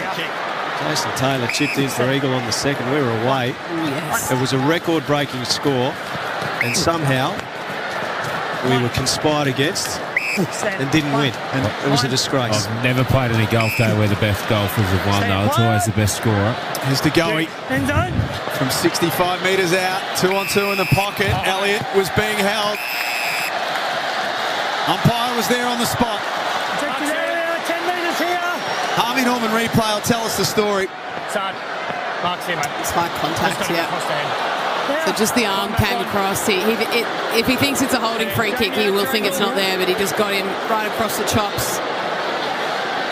Jason Taylor chipped in for Eagle on the second. We were away. It was a record-breaking score, and somehow we were conspired against and didn't win, and it was a disgrace. I've never played any golf day where the best golfers have won, though. It's always the best scorer. Here's De Goey from 65 metres out, 2-on-2 in the pocket. Elliott was being held. Umpire was there on the spot. 10 metres here. Harvey Norman replay will tell us the story. Mark's here, mate. It's high contact, So just the arm came across. If he thinks it's a holding free kick, he will think it's not there, but he just got him right across the chops.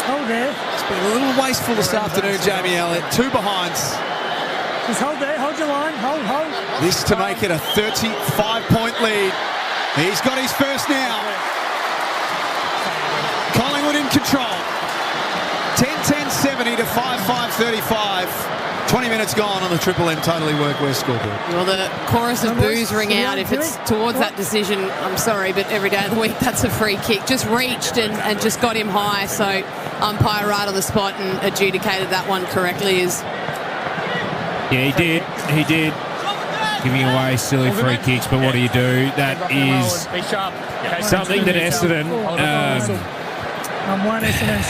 Hold there. It's been a little wasteful this afternoon, Jamie Elliott. 2 behinds. Just hold there. Hold your line. Hold. This to make it a 35-point lead. He's got his first now. Collingwood in control. 10-10-70 to 5-5-35. 20 minutes gone on the Triple M Totally Workwear scoreboard. Well, the chorus of boos ring out if it's towards that decision. I'm sorry, but every day of the week, that's a free kick. Just reached and just got him high, so umpire right on the spot and adjudicated that one correctly. Yeah, he did. Giving away silly free kicks, but what do you do? That is something that Essendon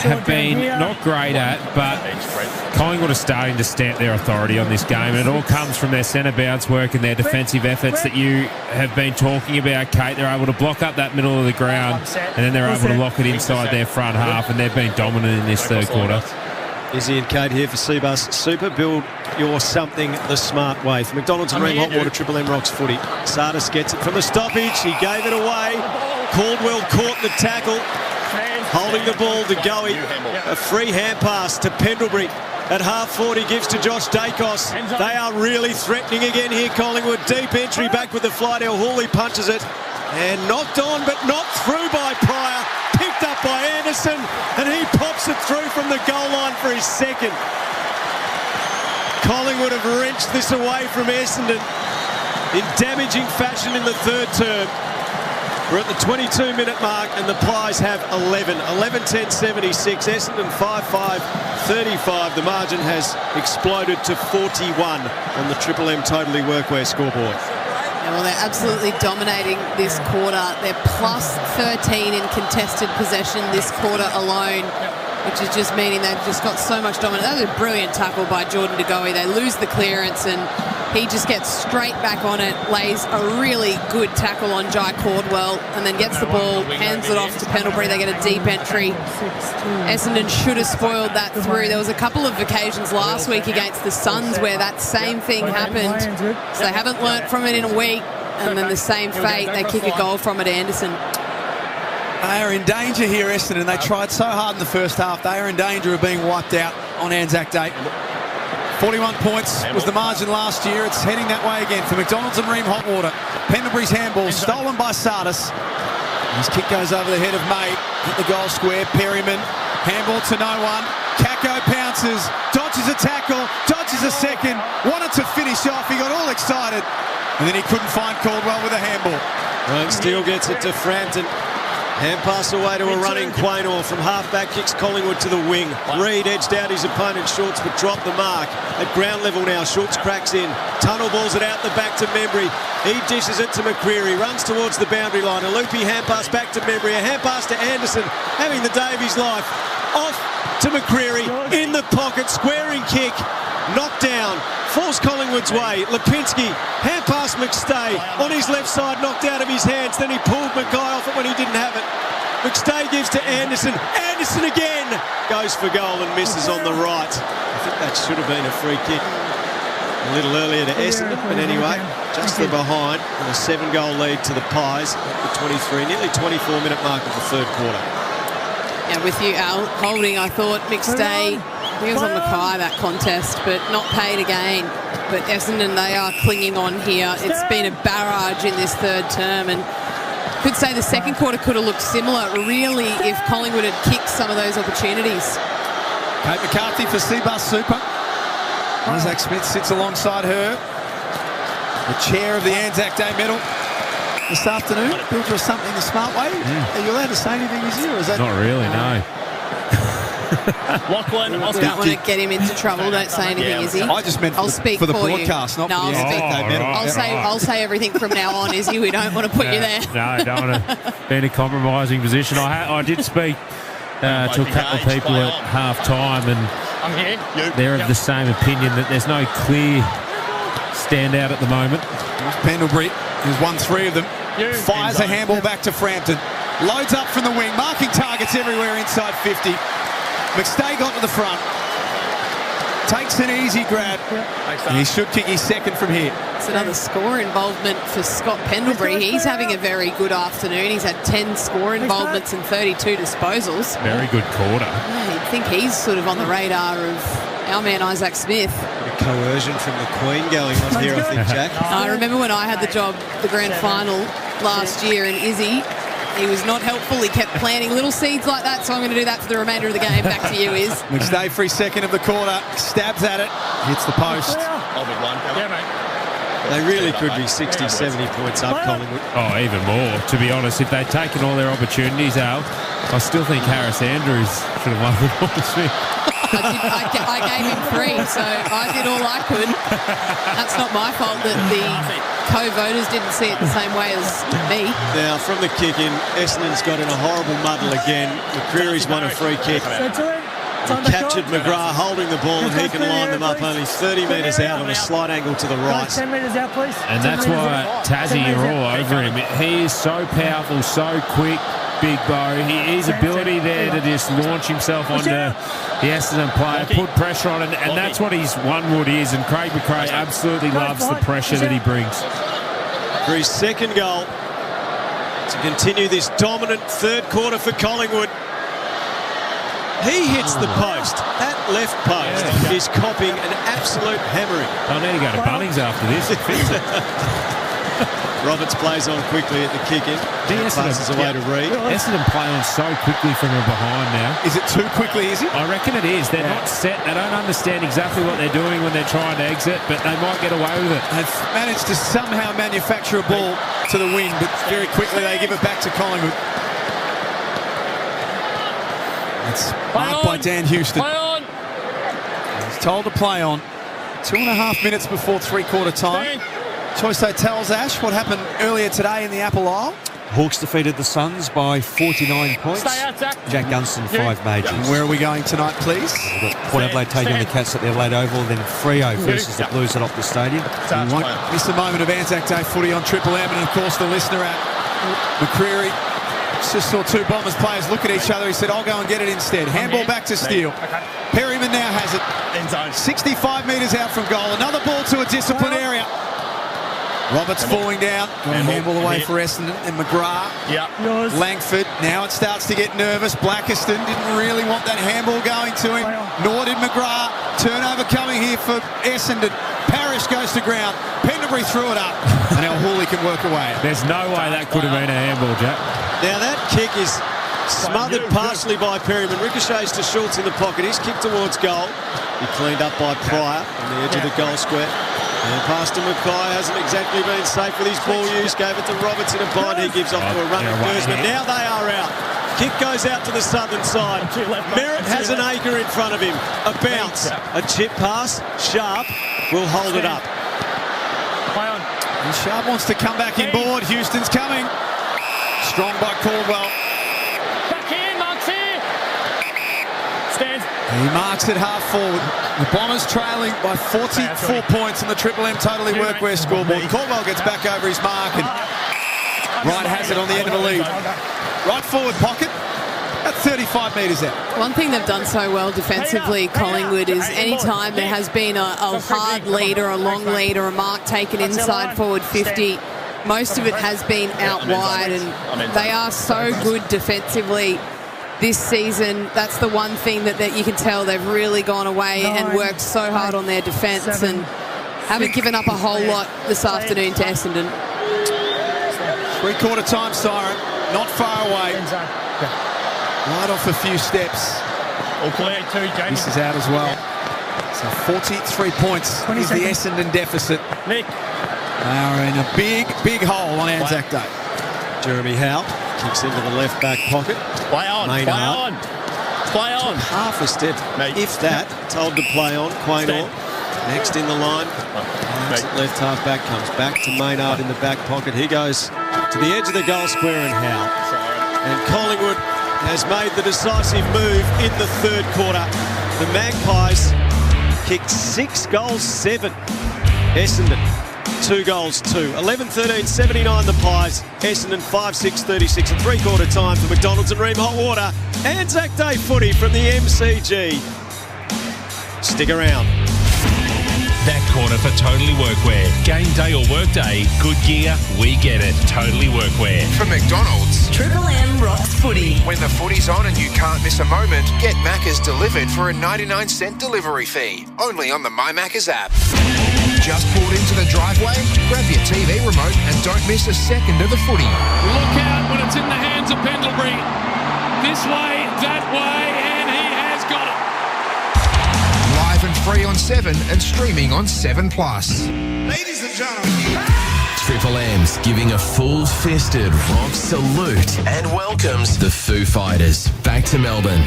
have been not great at, but Collingwood are starting to stamp their authority on this game, and it all comes from their centre bounce work and their defensive efforts that you have been talking about, Kate. They're able to block up that middle of the ground, and then they're able to lock it inside their front half, and they've been dominant in this third quarter. Izzy and Kate here for Seabus Super. Build your something the smart way. For McDonald's and Ream Hot Water, Triple M Rocks footy. Sardis gets it from the stoppage. He gave it away. Caldwell caught the tackle. Holding the ball to Goey. A free hand pass to Pendlebury. At half 40 gives to Josh Dacos. They are really threatening again here, Collingwood. Deep entry back with the flight. El Hooley punches it. And knocked on, but not through by Pryor. Picked up by Anderson. And he pops it through from the goal line for his second. Collingwood have wrenched this away from Essendon in damaging fashion in the third term. We're at the 22-minute mark, and the Pies have 11. 11-10-76. Essendon 5-5-35. The margin has exploded to 41 on the Triple M Totally Workwear scoreboard. Yeah, well, they're absolutely dominating this quarter. They're plus 13 in contested possession this quarter alone, which is just meaning they've just got so much dominance. That was a brilliant tackle by Jordan De Goey. They lose the clearance, and he just gets straight back on it, lays a really good tackle on Jai Caldwell, and then gets the ball, hands it off to Pendlebury. They get a deep entry. Essendon should have spoiled that through. There was a couple of occasions last week against the Suns where that same thing happened. So they haven't learnt from it in a week, and then the same fate. They kick a goal from it, Anderson. They are in danger here, Essendon. They tried so hard in the first half. They are in danger of being wiped out on Anzac Day. 41 points was the margin last year. It's heading that way again for McDonald's and Ream Hot Water. Pendlebury's handball stolen by Sardis. His kick goes over the head of May. Hit the goal square. Perryman. Handball to no one. Kako pounces. Dodges a tackle. Dodges a second. Wanted to finish off. He got all excited. And then he couldn't find Caldwell with a handball. Ryan Steele gets it to Frampton. Hand pass away to a running Quaynor from half-back, kicks Collingwood to the wing. Reid edged out his opponent's shorts but dropped the mark. At ground level now, Schultz cracks in. Tunnel balls it out the back to Membry. He dishes it to McCreery, runs towards the boundary line. A loopy hand pass back to Membry, a hand pass to Anderson, having the day of his life. Off to McCreery, in the pocket, squaring kick, knocked down. Falls Collingwood's way. Lipinski, hand pass McStay, on his left side, knocked out of his hands. Then he pulled Mackay off it when he didn't have it. McStay gives to Anderson. Anderson again goes for goal and misses on the right. I think that should have been a free kick a little earlier to Essendon, but anyway, just the behind and a 7-goal lead to the Pies at the 23, nearly 24-minute mark of the third quarter. Yeah, with you, Al. Holding, I thought McStay, he was on Mackay that contest, but not paid again. But Essendon, they are clinging on here. It's been a barrage in this third term, and could say the second quarter could have looked similar, really, if Collingwood had kicked some of those opportunities. Kate McCarthy for Seabus Super. Isaac Smith sits alongside her. The chair of the Anzac Day medal this afternoon. Built her something the smart way. Are you allowed to say anything this year? Or is that not really? No. Lachlan, I don't want to get him into trouble. Don't say anything, Izzy. I just meant I'll speak for the for broadcast, you. not for the Anzac Day medal. I'll say everything from now on, Izzy. We don't want to put you there. No, don't want to be in a compromising position. I did speak to a couple of people at half-time, and they're of the same opinion that there's no clear standout at the moment. Pendlebury, who's won 3 of them, fires a handball back to Frampton. Loads up from the wing, marking targets everywhere inside 50. McStay got to the front. Takes an easy grab. And he should kick his second from here. It's another score involvement for Scott Pendlebury. He's having a very good afternoon. He's had 10 score involvements and 32 disposals. Very good quarter. Yeah, you'd think he's sort of on the radar of our man Isaac Smith. Coercion from the Queen going on here, I think, Jack. I remember when I had the job, the grand final last year, and Izzy, he was not helpful. He kept planting little seeds like that, so I'm going to do that for the remainder of the game. Back to you, Iz. McStay for his second of the quarter, stabs at it, hits the post. They really could be 60, 70 points up, Collingwood. Oh, even more. To be honest, if they'd taken all their opportunities, Al, I still think Harris Andrews should have won the ball. I gave him 3, so I did all I could. That's not my fault that the co-voters didn't see it the same way as me. Now, from the kick-in, Essendon's got in a horrible muddle again. McCreery's won a free kick. He captured McGrath holding the ball, and he can line them up only 30 metres out on a slight angle to the right. 10 metres out, please. And that's why Tassie are all over him. He is so powerful, so quick, Big Bo. His ability there to just launch himself onto the Essendon player, put pressure on it, and that's what his one-wood is. And Craig McRae absolutely loves the pressure that he brings. For his second goal to continue this dominant third quarter for Collingwood. He hits the post. That left post is copying an absolute hammering. I need to go to Bunnings after this. It fits it. Roberts plays on quickly at the kick-in. Passes away to Reid. Essendon play on so quickly from behind now. Is it too quickly, is it? I reckon it is. They're not set. They don't understand exactly what they're doing when they're trying to exit, but they might get away with it. They've managed to somehow manufacture a ball to the wing, but very quickly they give it back to Collingwood. It's marked by Dan Houston. He's told to play on. 2.5 minutes before three-quarter time. Choice Hotels, Ash, what happened earlier today in the Apple Isle? Hawks defeated the Suns by 49 points. Jack Gunston, 5 majors. And where are we going tonight, please? We've got Port Adelaide taking the Cats at the Adelaide Oval, then Freo versus the Blues at Optus Stadium. You won't miss a moment of Anzac Day footy on Triple M, and of course the listener at McCreery just saw 2 Bombers players look at each other. He said, I'll go and get it instead. Handball back to Steele. Perryman now has it. 65 metres out from goal. Another ball to a disciplined area. Roberts falling down. Got a handball away for Essendon. And McGrath. Langford. Now it starts to get nervous. Blackiston didn't really want that handball going to him. Nor did McGrath. Turnover coming here for Essendon. Parrish goes to ground. Pendlebury threw it up. And now Hawley can work away. There's no way that could have been a handball, Jack. Now that kick is smothered partially by Perryman. Ricochets to Schultz in the pocket. He's kicked towards goal. He cleaned up by Pryor on the edge of the goal square. And pass to Mackay, hasn't exactly been safe with his ball use. Gave it to Roberts in a bind. He gives off to a running first, but now they are out. Kick goes out to the southern side. Merritt has an acre in front of him. A bounce, a chip pass. Sharp will hold it up. And Sharp wants to come back inboard. Houston's coming. Strong by Caldwell. Back in, Mark's here. Stands. He marks it half forward. The Bombers trailing by 44 points on the Triple M Totally Workwear scoreboard. Caldwell gets back over his mark and Wright has it on the end of the lead. Right forward pocket. At 35 metres out. One thing they've done so well defensively, Collingwood, is any time there has been a hard lead or a long lead or a mark taken inside forward 50, most of it has been out wide, and they are so good defensively this season. That's the one thing that you can tell they've really gone away and worked so hard on their defence and haven't given up a whole lot this afternoon to Essendon. Three-quarter time siren, not far away. Right off a few steps. This is out as well. So 43 points is the Essendon deficit. They are in a big, big hole on Anzac Day. Jeremy Howe kicks into the left back pocket. Play on, Maynard. play on. Half a step, if that. Told to play on. Quaynor next in the line. Left half back comes back to Maynard in the back pocket. He goes to the edge of the goal square and Howe. And Collingwood has made the decisive move in the third quarter. The Magpies kicked 6 goals, 7. Essendon, 2 goals, 2. 11-13-79 the Pies. Essendon 5-6-36. A three-quarter time for McDonald's and Ream Hot Water. Anzac Day footy from the MCG. Stick around. That quarter for Totally Workwear. Game day or work day, good gear, we get it. Totally Workwear. From McDonald's. Triple M rocks footy. When the footy's on and you can't miss a moment, get Macca's delivered for a 99-cent delivery fee. Only on the My Macca's app. Just pulled into the driveway? Grab your TV remote and don't miss a second of the footy. Look out when it's in the hands of Pendlebury. This way, that way, and he has got it. Live and free on 7 and streaming on 7 Plus. Ladies and gentlemen. Triple M's giving a full-fisted rock salute and welcomes the Foo Fighters back to Melbourne.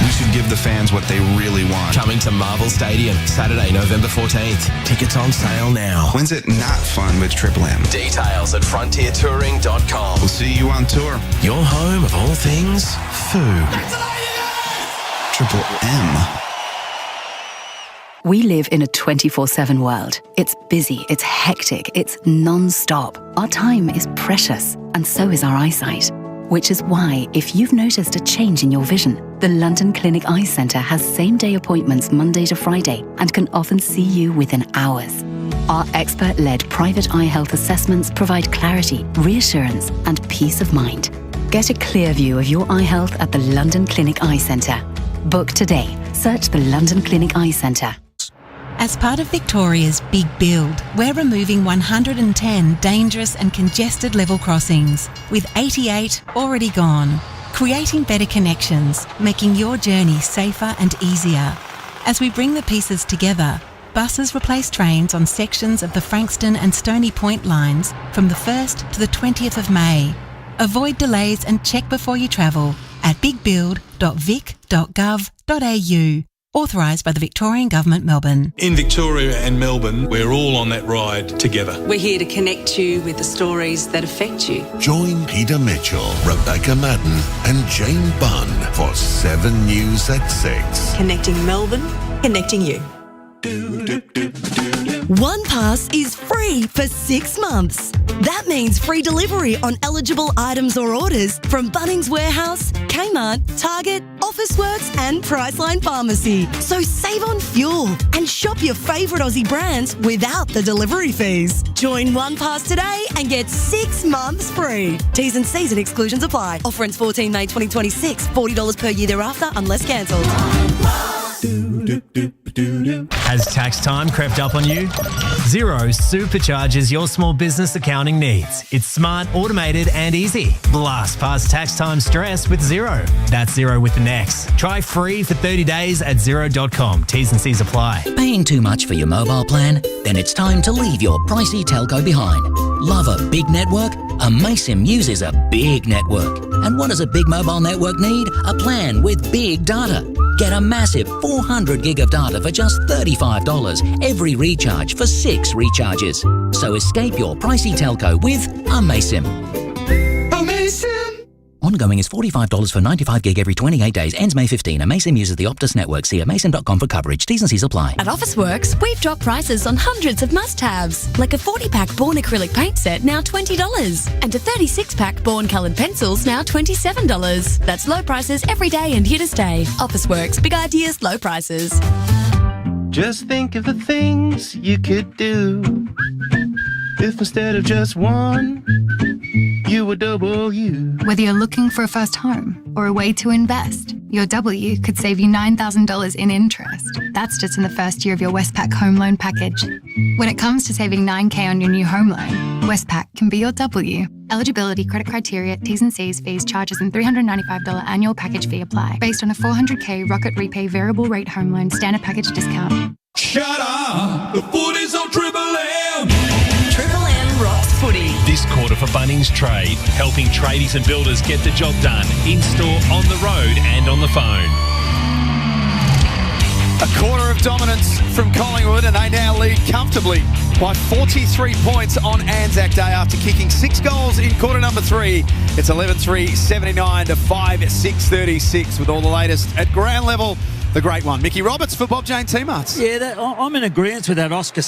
We should give the fans what they really want. Coming to Marvel Stadium, Saturday, November 14th. Tickets on sale now. When's it not fun with Triple M? Details at frontiertouring.com. We'll see you on tour. Your home of all things Foo. Triple M. We live in a 24/7 world. It's busy, it's hectic, it's non-stop. Our time is precious, and so is our eyesight. Which is why, if you've noticed a change in your vision, the London Clinic Eye Centre has same-day appointments Monday to Friday and can often see you within hours. Our expert-led private eye health assessments provide clarity, reassurance, and peace of mind. Get a clear view of your eye health at the London Clinic Eye Centre. Book today. Search the London Clinic Eye Centre. As part of Victoria's Big Build, we're removing 110 dangerous and congested level crossings, with 88 already gone, creating better connections, making your journey safer and easier. As we bring the pieces together, buses replace trains on sections of the Frankston and Stony Point lines from the 1st to the 20th of May. Avoid delays and check before you travel at bigbuild.vic.gov.au. Authorised by the Victorian Government, Melbourne. In Victoria and Melbourne, we're all on that ride together. We're here to connect you with the stories that affect you. Join Peter Mitchell, Rebecca Madden and Jane Bunn for 7 News at 6. Connecting Melbourne, connecting you. OnePass is free for 6 months. That means free delivery on eligible items or orders from Bunnings Warehouse, Kmart, Target, Officeworks and Priceline Pharmacy. So save on fuel and shop your favourite Aussie brands without the delivery fees. Join OnePass today and get 6 months free. T's and C's and exclusions apply. Offer ends 14 May 2026. $40 per year thereafter unless cancelled. Has tax time crept up on you? Xero supercharges your small business accounting needs. It's smart, automated and easy. Blast past tax time stress with Xero. That's Xero with an X. Try free for 30 days at Xero.com. T's and C's apply. Paying too much for your mobile plan? Then it's time to leave your pricey telco behind. Love a big network? Amaysim uses a big network. And what does a big mobile network need? A plan with big data. Get a massive 400 gig of data for just $35 every recharge for 6 recharges. So escape your pricey telco with Amaysim. Ongoing is $45 for 95 gig every 28 days. Ends May 15. Amaysim uses the Optus network. See amaysim.com for coverage. T's and C's apply. At Officeworks, we've dropped prices on hundreds of must-haves, like a 40-pack Born acrylic paint set, now $20, and a 36-pack Born coloured pencils, now $27. That's low prices every day and here to stay. Officeworks, big ideas, low prices. Just think of the things you could do if instead of just one, you were double you. Whether you're looking for a first home or a way to invest, your W could save you $9,000 in interest. That's just in the first year of your Westpac home loan package. When it comes to saving $9,000 on your new home loan, Westpac can be your W. Eligibility, credit criteria, T's and C's, fees, charges and $395 annual package fee apply. Based on a $400K Rocket Repay variable rate home loan standard package discount. Shut up! The footy's on Triple M! Triple M rocks footy. This quarter for Bunnings Trade, helping tradies and builders get the job done in-store, on the road and on the phone. A quarter of dominance from Collingwood, and they now lead comfortably by 43 points on Anzac Day after kicking 6 goals in quarter number 3. It's 11-3, 79 to 5-6-36 with all the latest at ground level. The great one, Mickey Roberts for Bob Jane Teamarts. Yeah, I'm in agreement with that Oscar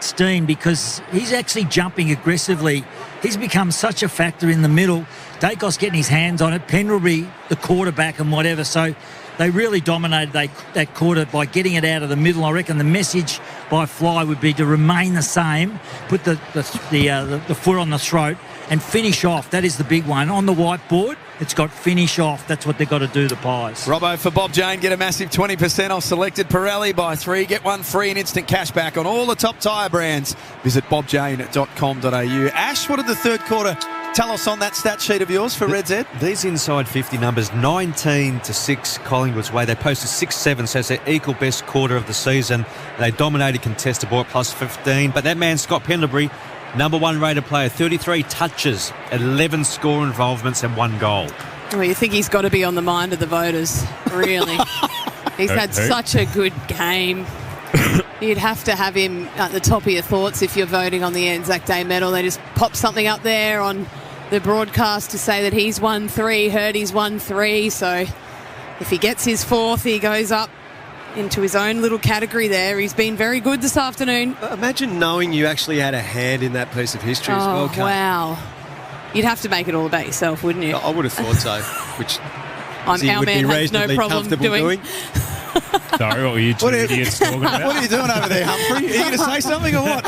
Steen because he's actually jumping aggressively. He's become such a factor in the middle. Dacos getting his hands on it, Pendlebury, the quarterback and whatever. So they really dominated that quarter by getting it out of the middle. I reckon the message by Fly would be to remain the same, put the foot on the throat and finish off. That is the big one. On the whiteboard, it's got finish off. That's what they've got to do, the Pies. Robbo for Bob Jane. Get a massive 20% off selected Pirelli. Buy 3, get 1 free and instant cash back on all the top tyre brands. Visit bobjane.com.au. Ash, what did the third quarter tell us on that stat sheet of yours for Red Z? These inside 50 numbers, 19-6 Collingwood's way. They posted 6-7, so it's their equal best quarter of the season. They dominated contested ball at plus 15. But that man, Scott Pendlebury, number 1 rated player, 33 touches, 11 score involvements and 1 goal. Well, you think he's got to be on the mind of the voters, really. He's had such a good game. You'd have to have him at the top of your thoughts if you're voting on the Anzac Day medal. They just pop something up there on the broadcast to say that he's won 3, heard he's won 3. So if he gets his 4th, he goes up into his own little category there. He's been very good this afternoon. Imagine knowing you actually had a hand in that piece of history as well, Kate. Wow. You'd have to make it all about yourself, wouldn't you? I would have thought so, which our man has no problem doing. Sorry, what were you two idiots talking about? What are you doing over there, Humphrey? Are you going to say something or what?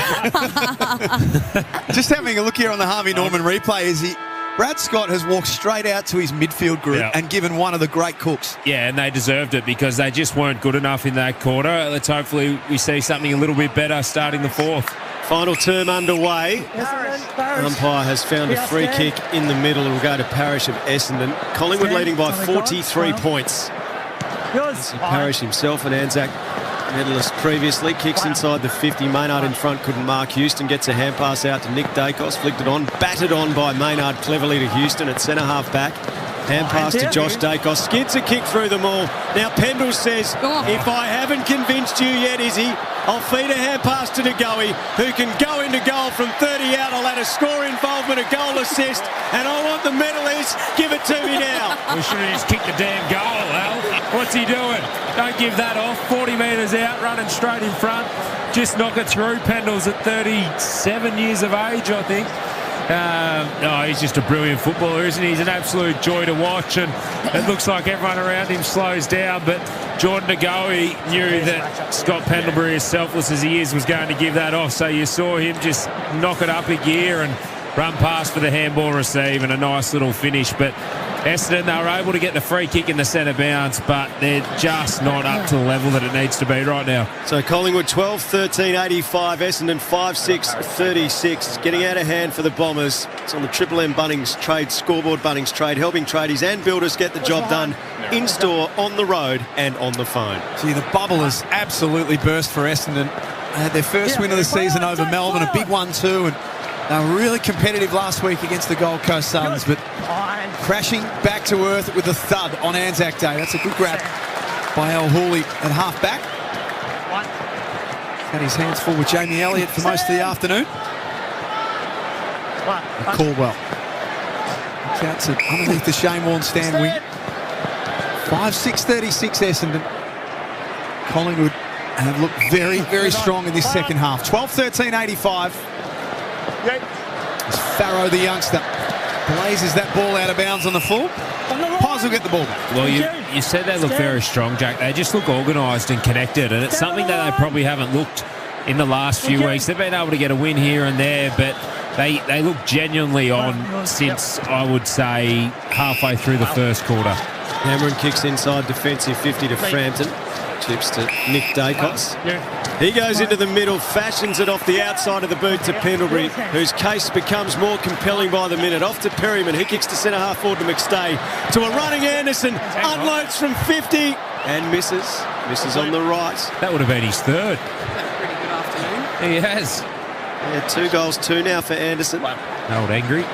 Just having a look here on the Harvey Norman replay, Brad Scott has walked straight out to his midfield group and given one of the great cooks. Yeah, and they deserved it because they just weren't good enough in that quarter. Let's hopefully we see something a little bit better starting the 4th. Final term underway. Umpire has found a free kick in the middle. It will go to Parrish of Essendon. Collingwood leading by 43 points. Parrish himself, an Anzac medalist previously, kicks inside the 50. Maynard in front couldn't mark Houston, gets a hand pass out to Nick Dacos, flicked it on, batted on by Maynard cleverly to Houston at centre half back. Hand pass to Josh Dacos, skids a kick through them all. Now Pendle says, if I haven't convinced you yet, Izzy, I'll feed a hand pass to Ngoe, who can go into goal from 30 out. I'll add a score involvement, a goal assist, and I want the medalist. Give it to me now. We should have just kicked the damn goal, Al. What's he doing? Don't give that off. 40 metres out, running straight in front. Just knock it through. Pendle's at 37 years of age, I think. He's just a brilliant footballer, isn't he? He's an absolute joy to watch, and it looks like everyone around him slows down, but Jordan Ngoe knew that Scott Pendlebury, as selfless as he is, was going to give that off, so you saw him just knock it up a gear and run past for the handball receive and a nice little finish. But Essendon, they were able to get the free kick in the centre bounce, but they're just not up to the level that it needs to be right now. So Collingwood 12-13-85, Essendon 5-6-36. Getting out of hand for the Bombers. It's on the Triple M Bunnings Trade scoreboard. Bunnings Trade helping tradies and builders get the job done in store, on the road and on the phone. Gee, the bubble has absolutely burst for Essendon. They had their first win of the season over Melbourne, a big one too, and they were really competitive last week against the Gold Coast Suns, but crashing back to earth with a thud on Anzac Day. That's a good grab by Al Hooley at half-back. Had his hands full with Jamie Elliott for most of the afternoon. Caldwell counts it underneath the Shane Warne stand wing. 5-6-36 Essendon. Collingwood have looked very, very strong in this second half. 12-13-85. As Farrow, the youngster, blazes that ball out of bounds on the full. Pies will get the ball back. Well, you said they look very strong, Jack. They just look organised and connected, and it's something that they probably haven't looked in the last few weeks. They've been able to get a win here and there, but they look genuinely on since, I would say, halfway through the first quarter. Cameron kicks inside defensive 50 to Frampton. Chips to Nick Dacos. He goes into the middle, fashions it off the outside of the boot to Pendlebury, whose case becomes more compelling by the minute. Off to Perryman. He kicks to centre half forward to McStay. To a running Anderson. Unloads from 50 and misses. Misses on the right. That would have been his third. Pretty good afternoon. He has. Yeah, 2 goals, 2 now for Anderson. Old angry.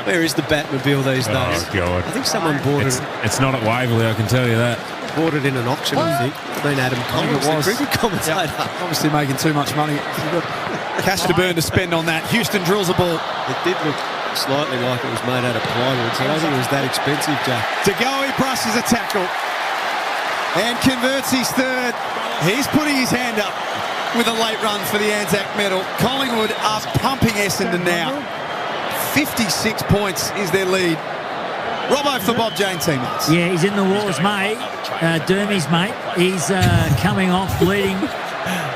Where is the Batmobile these days? Oh, God. I think someone bought it. It's not at Waverley, I can tell you that. Bought it in an auction, I think. Been Adam Collins, the cricket commentator. Obviously making too much money. Cash to burn to spend on that. Houston drills a ball. It did look slightly like it was made out of plywood, so I don't think it was that expensive, Jack. To go, he brushes a tackle and converts his third. He's putting his hand up with a late run for the Anzac medal. Collingwood are pumping Essendon now. 56 points is their lead. Robbo for Bob Jane teammates. Yeah, he's in the wars, mate. Dermy's mate. He's coming off, bleeding.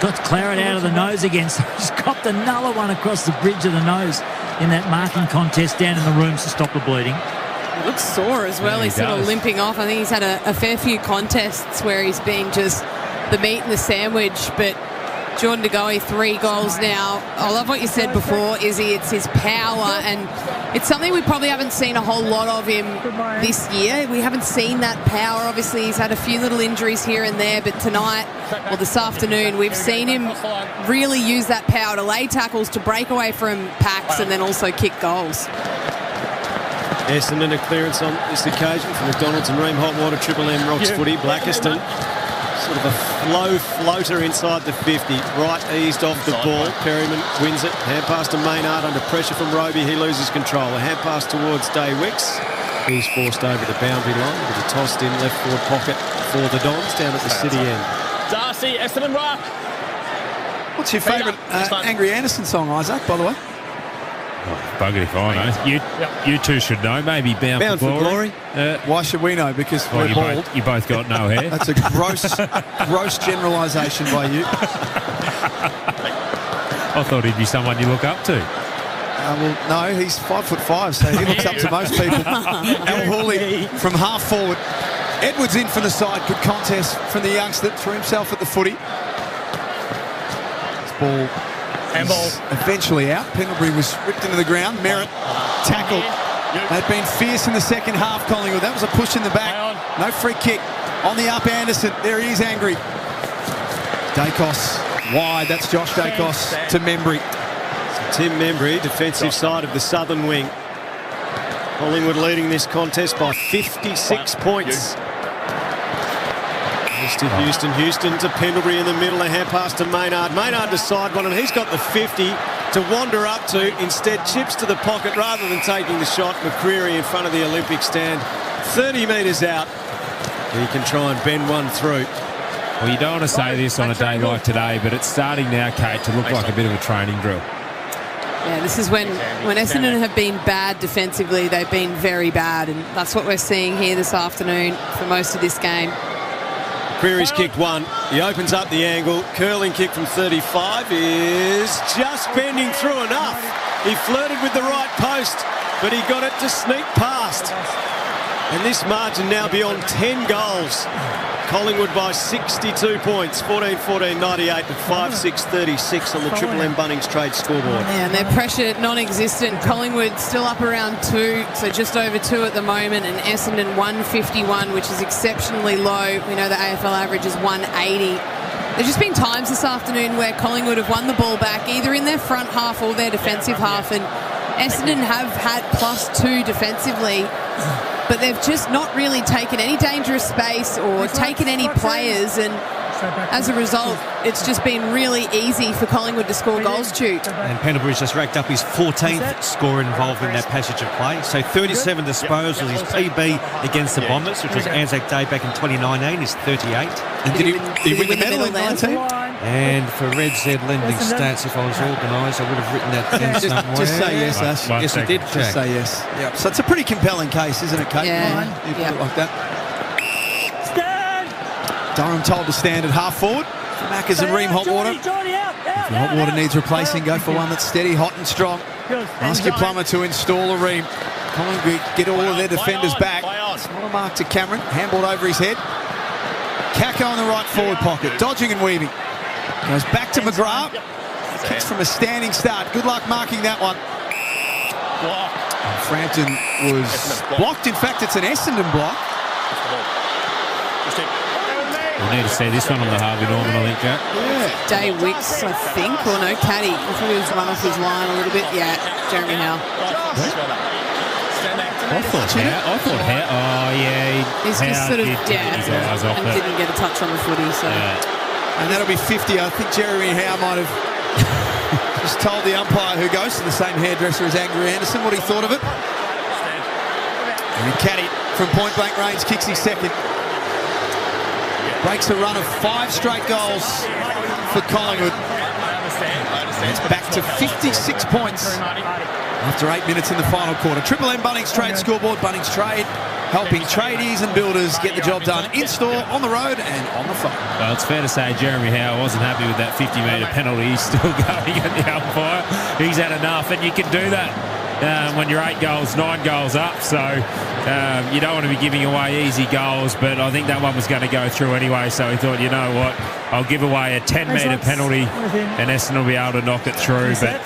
Got Claret out of the nose again. So he's got another one across the bridge of the nose in that marking contest down in the rooms to stop the bleeding. He looks sore as well. He's sort of limping off. I think he's had a fair few contests where he's been just the meat and the sandwich, but Jordan De Goey, 3 goals now. I love what you said before, Izzy. It's his power, and it's something we probably haven't seen a whole lot of him this year. We haven't seen that power. Obviously, he's had a few little injuries here and there, but tonight, or this afternoon, we've seen him really use that power to lay tackles, to break away from packs, and then also kick goals. Essendon a clearance on this occasion from McDonald's and Ream Hot Water Triple M Rocks footy. Blackiston. Sort of a flow floater inside the 50. Right eased off the ball. Perryman wins it. Hand pass to Maynard under pressure from Roby. He loses control. A hand pass towards Day Wicks. He's forced over the boundary line with a tossed in left forward pocket for the Dons down at the city end. Darcy, Essendon Rock. What's your favourite Angry Anderson song, Isaac, by the way? Bugger if I know. You two should know. Maybe Bound for Glory. Why should we know? Because we're bald. You both got no hair. That's a gross generalisation by you. I thought he'd be someone you look up to. Well, no, he's 5'5", so he looks up to most people. Al Hooley from half forward. Edwards in from the side. Good contest from the youngster. Threw himself at the footy. This ball eventually out. Pendlebury was ripped into the ground. Merritt tackled. They'd been fierce in the second half, Collingwood. That was a push in the back. No free kick. On the up, Anderson. There he is, angry. Dacos wide. That's Josh Dacos to Membry. So Tim Membry, defensive side of the southern wing. Collingwood leading this contest by 56 points. To Houston to Pendlebury in the middle, a hand pass to Maynard. Maynard to side one, and he's got the 50 to wander up to. Instead, chips to the pocket rather than taking the shot. McCreary in front of the Olympic stand, 30 metres out. He can try and bend one through. Well, you don't want to say this on a day like today, but it's starting now, Kate, to look like a bit of a training drill. Yeah, this is when Essendon have been bad defensively, they've been very bad, and that's what we're seeing here this afternoon for most of this game. Creary's kicked one. He opens up the angle. Curling kick from 35 is just bending through enough. He flirted with the right post, but he got it to sneak past. And this margin now beyond 10 goals. Collingwood by 62 points, 14-14, 98 to 5-6-36 on the Triple M Bunnings Trade scoreboard. Yeah, and their pressure non-existent. Collingwood still up around 2, so just over 2 at the moment, and Essendon 151, which is exceptionally low. We know the AFL average is 180. There's just been times this afternoon where Collingwood have won the ball back, either in their front half or their defensive half, and Essendon have had +2 defensively, but they've just not really taken any dangerous space or taken any players, and as a result, it's just been really easy for Collingwood to score goals, Stu. And Pendlebury's just racked up his 14th score involved in that passage of play. So 37 disposals. His PB against the Bombers, which was Anzac Day back in 2019, is 38. And did he win the medal in 19? And for Red Z lending stats, if I was organised, I would have written that down somewhere. Just say yes, Ash. Yes, he did. Just say yes. Yep. So it's a pretty compelling case, isn't it, Kate? Yeah. You put it like that. Durham told to stand at half forward. For Maccas and Ream Hotwater. If your Hotwater needs replacing, go for one that's steady, hot and strong. Ask your plumber to install a Ream. Collingwood get all of their defenders back. Smaller mark to Cameron. Handball over his head. Kako in the right forward pocket. Dodging and weaving. Goes back to McGrath. Kicks from a standing start. Good luck marking that one. Frampton was blocked. In fact, it's an Essendon block. We need to see this one on the Harvey Norman, I think, Jack. Yeah. Day Wicks, I think, or no, Caddy. I thought he was run off his line a little bit. Yeah, Jeremy Howe. I thought Howe. Oh, yeah. He's just sort of, his eyes off and it. didn't get a touch on the footy, so. Yeah. And that'll be 50. I think Jeremy Howe might have just told the umpire, who goes to the same hairdresser as Andrew Anderson, what he thought of it. And Caddy from point blank range kicks his second. Breaks a run of 5 straight goals for Collingwood. And it's back to 56 points after 8 minutes in the final quarter. Triple M Bunnings Trade scoreboard. Bunnings Trade helping tradies and builders get the job done in-store, on the road and on the phone. Well, it's fair to say Jeremy Howe wasn't happy with that 50-metre penalty. He's still going at the umpire. He's had enough, and you can do that when you're 8 goals, 9 goals up. So you don't want to be giving away easy goals, but I think that one was going to go through anyway. So he thought, you know what, I'll give away a 10-metre penalty and Essendon will be able to knock it through. But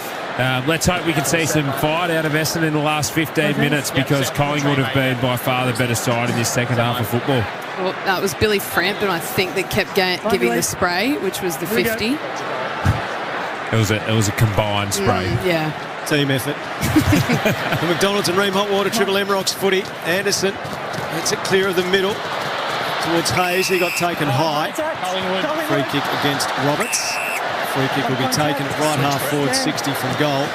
let's hope we can see some fight out of Essendon in the last 15 minutes, because Collingwood have been by far the better side in this second half of football. Well, that was Billy Frampton, I think, that kept giving the spray, which was the 50. It was a combined spray. Yeah. Team effort. The McDonald's and Ream Hotwater Triple M Rocks footy. Anderson gets it clear of the middle towards Hayes. He got taken high. Free kick against Roberts. Free kick will be taken at right half forward, 60 from goal.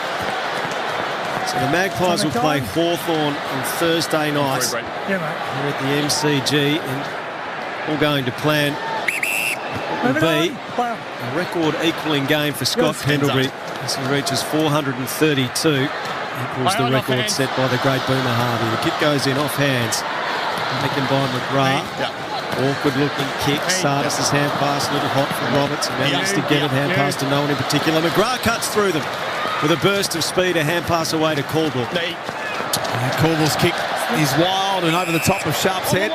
So the Magpies will play Hawthorn on Thursday night here at the MCG, and all going to plan. It will be a record equalling game for Scott Pendlebury as he reaches 432. Equals the record set by the great Boomer Harvey. The kick goes in off hands, taken by McGrath. Awkward looking kick. Sardis' hand pass, a little hot from Roberts. Manages to get it. Hand pass to no one in particular. McGrath cuts through them with a burst of speed. A hand pass away to Caldwell. Caldwell's kick is wild and over the top of Sharp's head.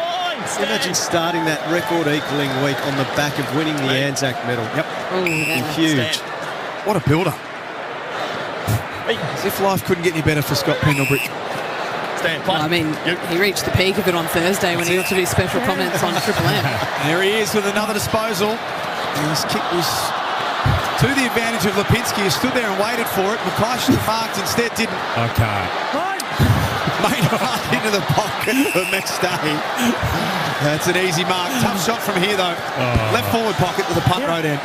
Imagine starting that record equalling week on the back of winning the Anzac medal. Yep. Huge. What a builder. As if life couldn't get any better for Scott Pendlebury. Well, I mean, he reached the peak of it on Thursday when he got to do special comments on Triple M. There he is with another disposal. And his kick was to the advantage of Lipinski, who stood there and waited for it. Mackay should have marked, instead didn't. Okay. Made right into the pocket for McStay. That's an easy mark. Tough shot from here, though. Left forward pocket with a punt road end.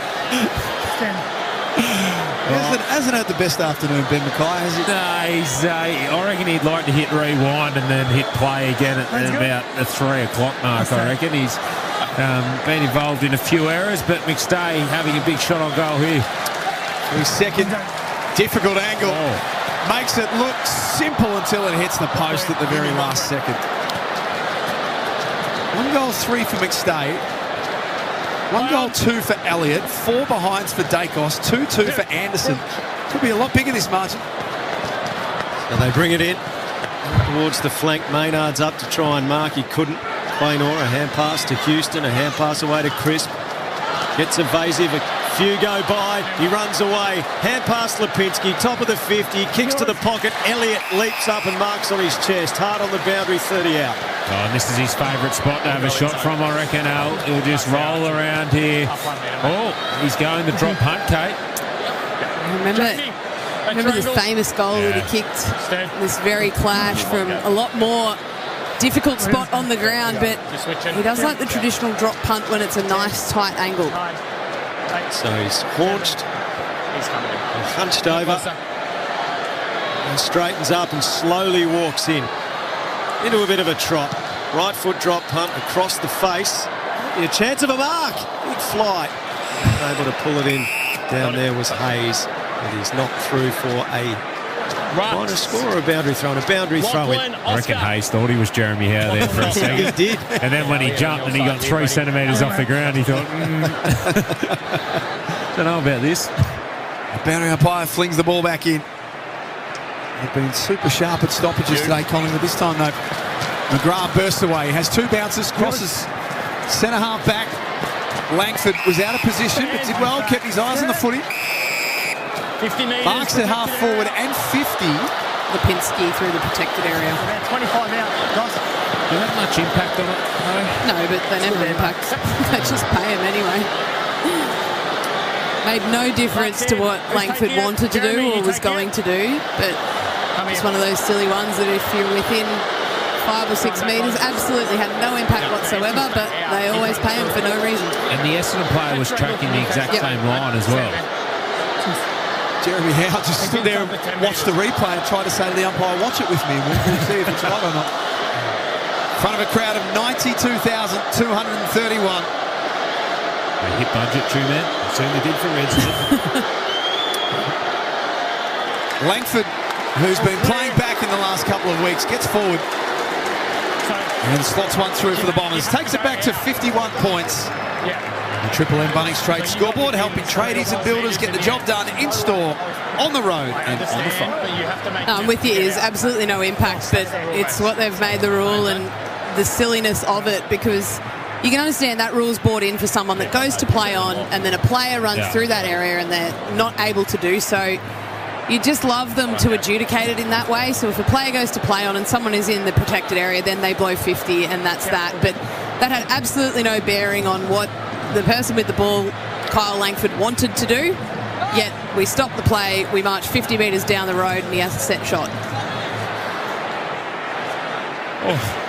Hasn't had the best afternoon, Ben Mackay, has he? No, I reckon he'd like to hit rewind and then hit play again at about the 3 o'clock mark. I reckon he's been involved in a few errors, but McStay having a big shot on goal here. His second difficult angle makes it look simple until it hits the post at the very last second. 1 goal, 3 for McStay. 1 goal, 2 for Elliott, 4 behinds for Dacos, 2-2 for Anderson. Could be a lot bigger, this margin. And they bring it in towards the flank. Maynard's up to try and mark. He couldn't. Playnor, a hand pass to Houston, a hand pass away to Crisp. Gets evasive. A few go by. He runs away. Hand pass Lipinski, top of the 50. Kicks to the pocket. Elliott leaps up and marks on his chest. Hard on the boundary, 30 out. Oh, and this is his favourite spot to have a shot from, I reckon. He'll just roll around here. Oh, he's going the drop punt, Kate. Remember the famous goal that he kicked? This very clash from a lot more difficult spot on the ground, but he does like the traditional drop punt when it's a nice tight angle. So he's haunched, hunched over, and straightens up and slowly walks in into a bit of a trot. Right foot drop punt across the face. A chance of a mark. Big fly. Able to pull it in. Down there was Hayes. And he's knocked through for a minor score or a boundary throw. And a boundary throw in. I reckon Hayes thought he was Jeremy Howe there for a second. He did. And then when he jumped and he got 3 centimetres off the ground, he thought, don't know about this. The boundary umpire flings the ball back in. They've been super sharp at stoppages today, Collingwood. This time, though, McGrath bursts away. Has 2 bounces, crosses centre half back. Langford was out of position, but did well, kept his eyes on the footy. 50 metres. Marks at half forward and 50. Lipinski through the protected area. About 25 out, guys. Do you have much impact on it? No, but they never impact. They just pay him anyway. Made no difference to what Langford wanted to do or was going to do, but it's one of those silly ones that if you're within 5 or 6 metres, absolutely had no impact whatsoever, but they always pay him for no reason. And the Essendon player was tracking the exact same line as well. Jeremy Howe just stood there and watched the replay and tried to say to the umpire, watch it with me, we'll see if it's right or not. In front of a crowd of 92,231. They hit budget, true man. Certainly did for Redstone. Langford, who's been playing back in the last couple of weeks, gets forward and slots one through for the Bombers. Takes it back to 51 points. The Triple M Bunnings Trade scoreboard, helping tradies and builders get the job done in store, on the road and on the phone. I'm with you, there's absolutely no impact, but it's what they've made the rule and the silliness of it, because you can understand that rule's brought in for someone that goes to play on and then a player runs through that area and they're not able to do so. You just love them to adjudicate it in that way. So if a player goes to play on and someone is in the protected area, then they blow 50 and that's that. But that had absolutely no bearing on what the person with the ball, Kyle Langford, wanted to do. Yet we stop the play, we march 50 metres down the road and he has a set shot. Oh.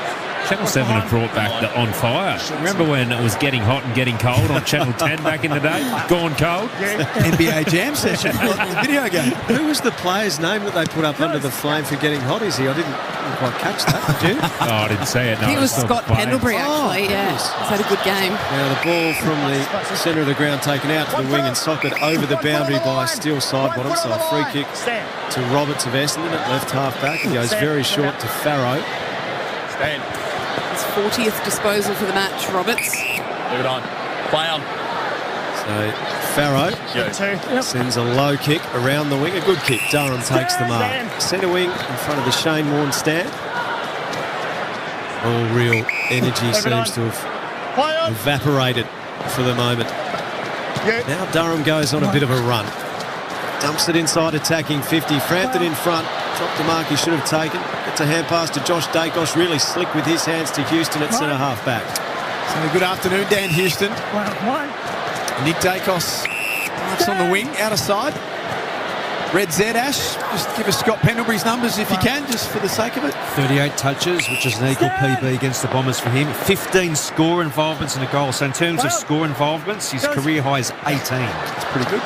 Channel 7 have brought back the On Fire. Remember when it was getting hot and getting cold on Channel 10 back in the day? Gone cold? NBA Jam session, the video game. Who was the player's name that they put up under the flame for getting hot, is he? I didn't quite catch that, did you? Oh, I didn't see it. No, I think it was Scott Pendlebury, actually. He's had a good game. Now the ball from the centre of the ground taken out to the wing and socket over the boundary by Steele Sidebottom. So a free kick to Roberts of Essendon at left half back. He goes very short to Farrow. His 40th disposal for the match, Roberts. Move it on. Play on. So Farrow sends a low kick around the wing. A good kick. Durham takes the mark. Centre wing in front of the Shane Warne stand. All real energy seems to have evaporated for the moment. Now Durham goes on a bit of a run. Dumps it inside attacking 50. Frampton in front. Dropped the mark he should have taken. Gets a hand pass to Josh Dacos. Really slick with his hands to Houston at centre half back. So good afternoon, Dan Houston. Nick Dacos marks on the wing, out of side. Red Z Ash, just give us Scott Pendlebury's numbers if you can, just for the sake of it. 38 touches, which is an equal PB against the Bombers for him. 15 score involvements in a goal. So in terms of score involvements, his career high is 18. It's pretty good.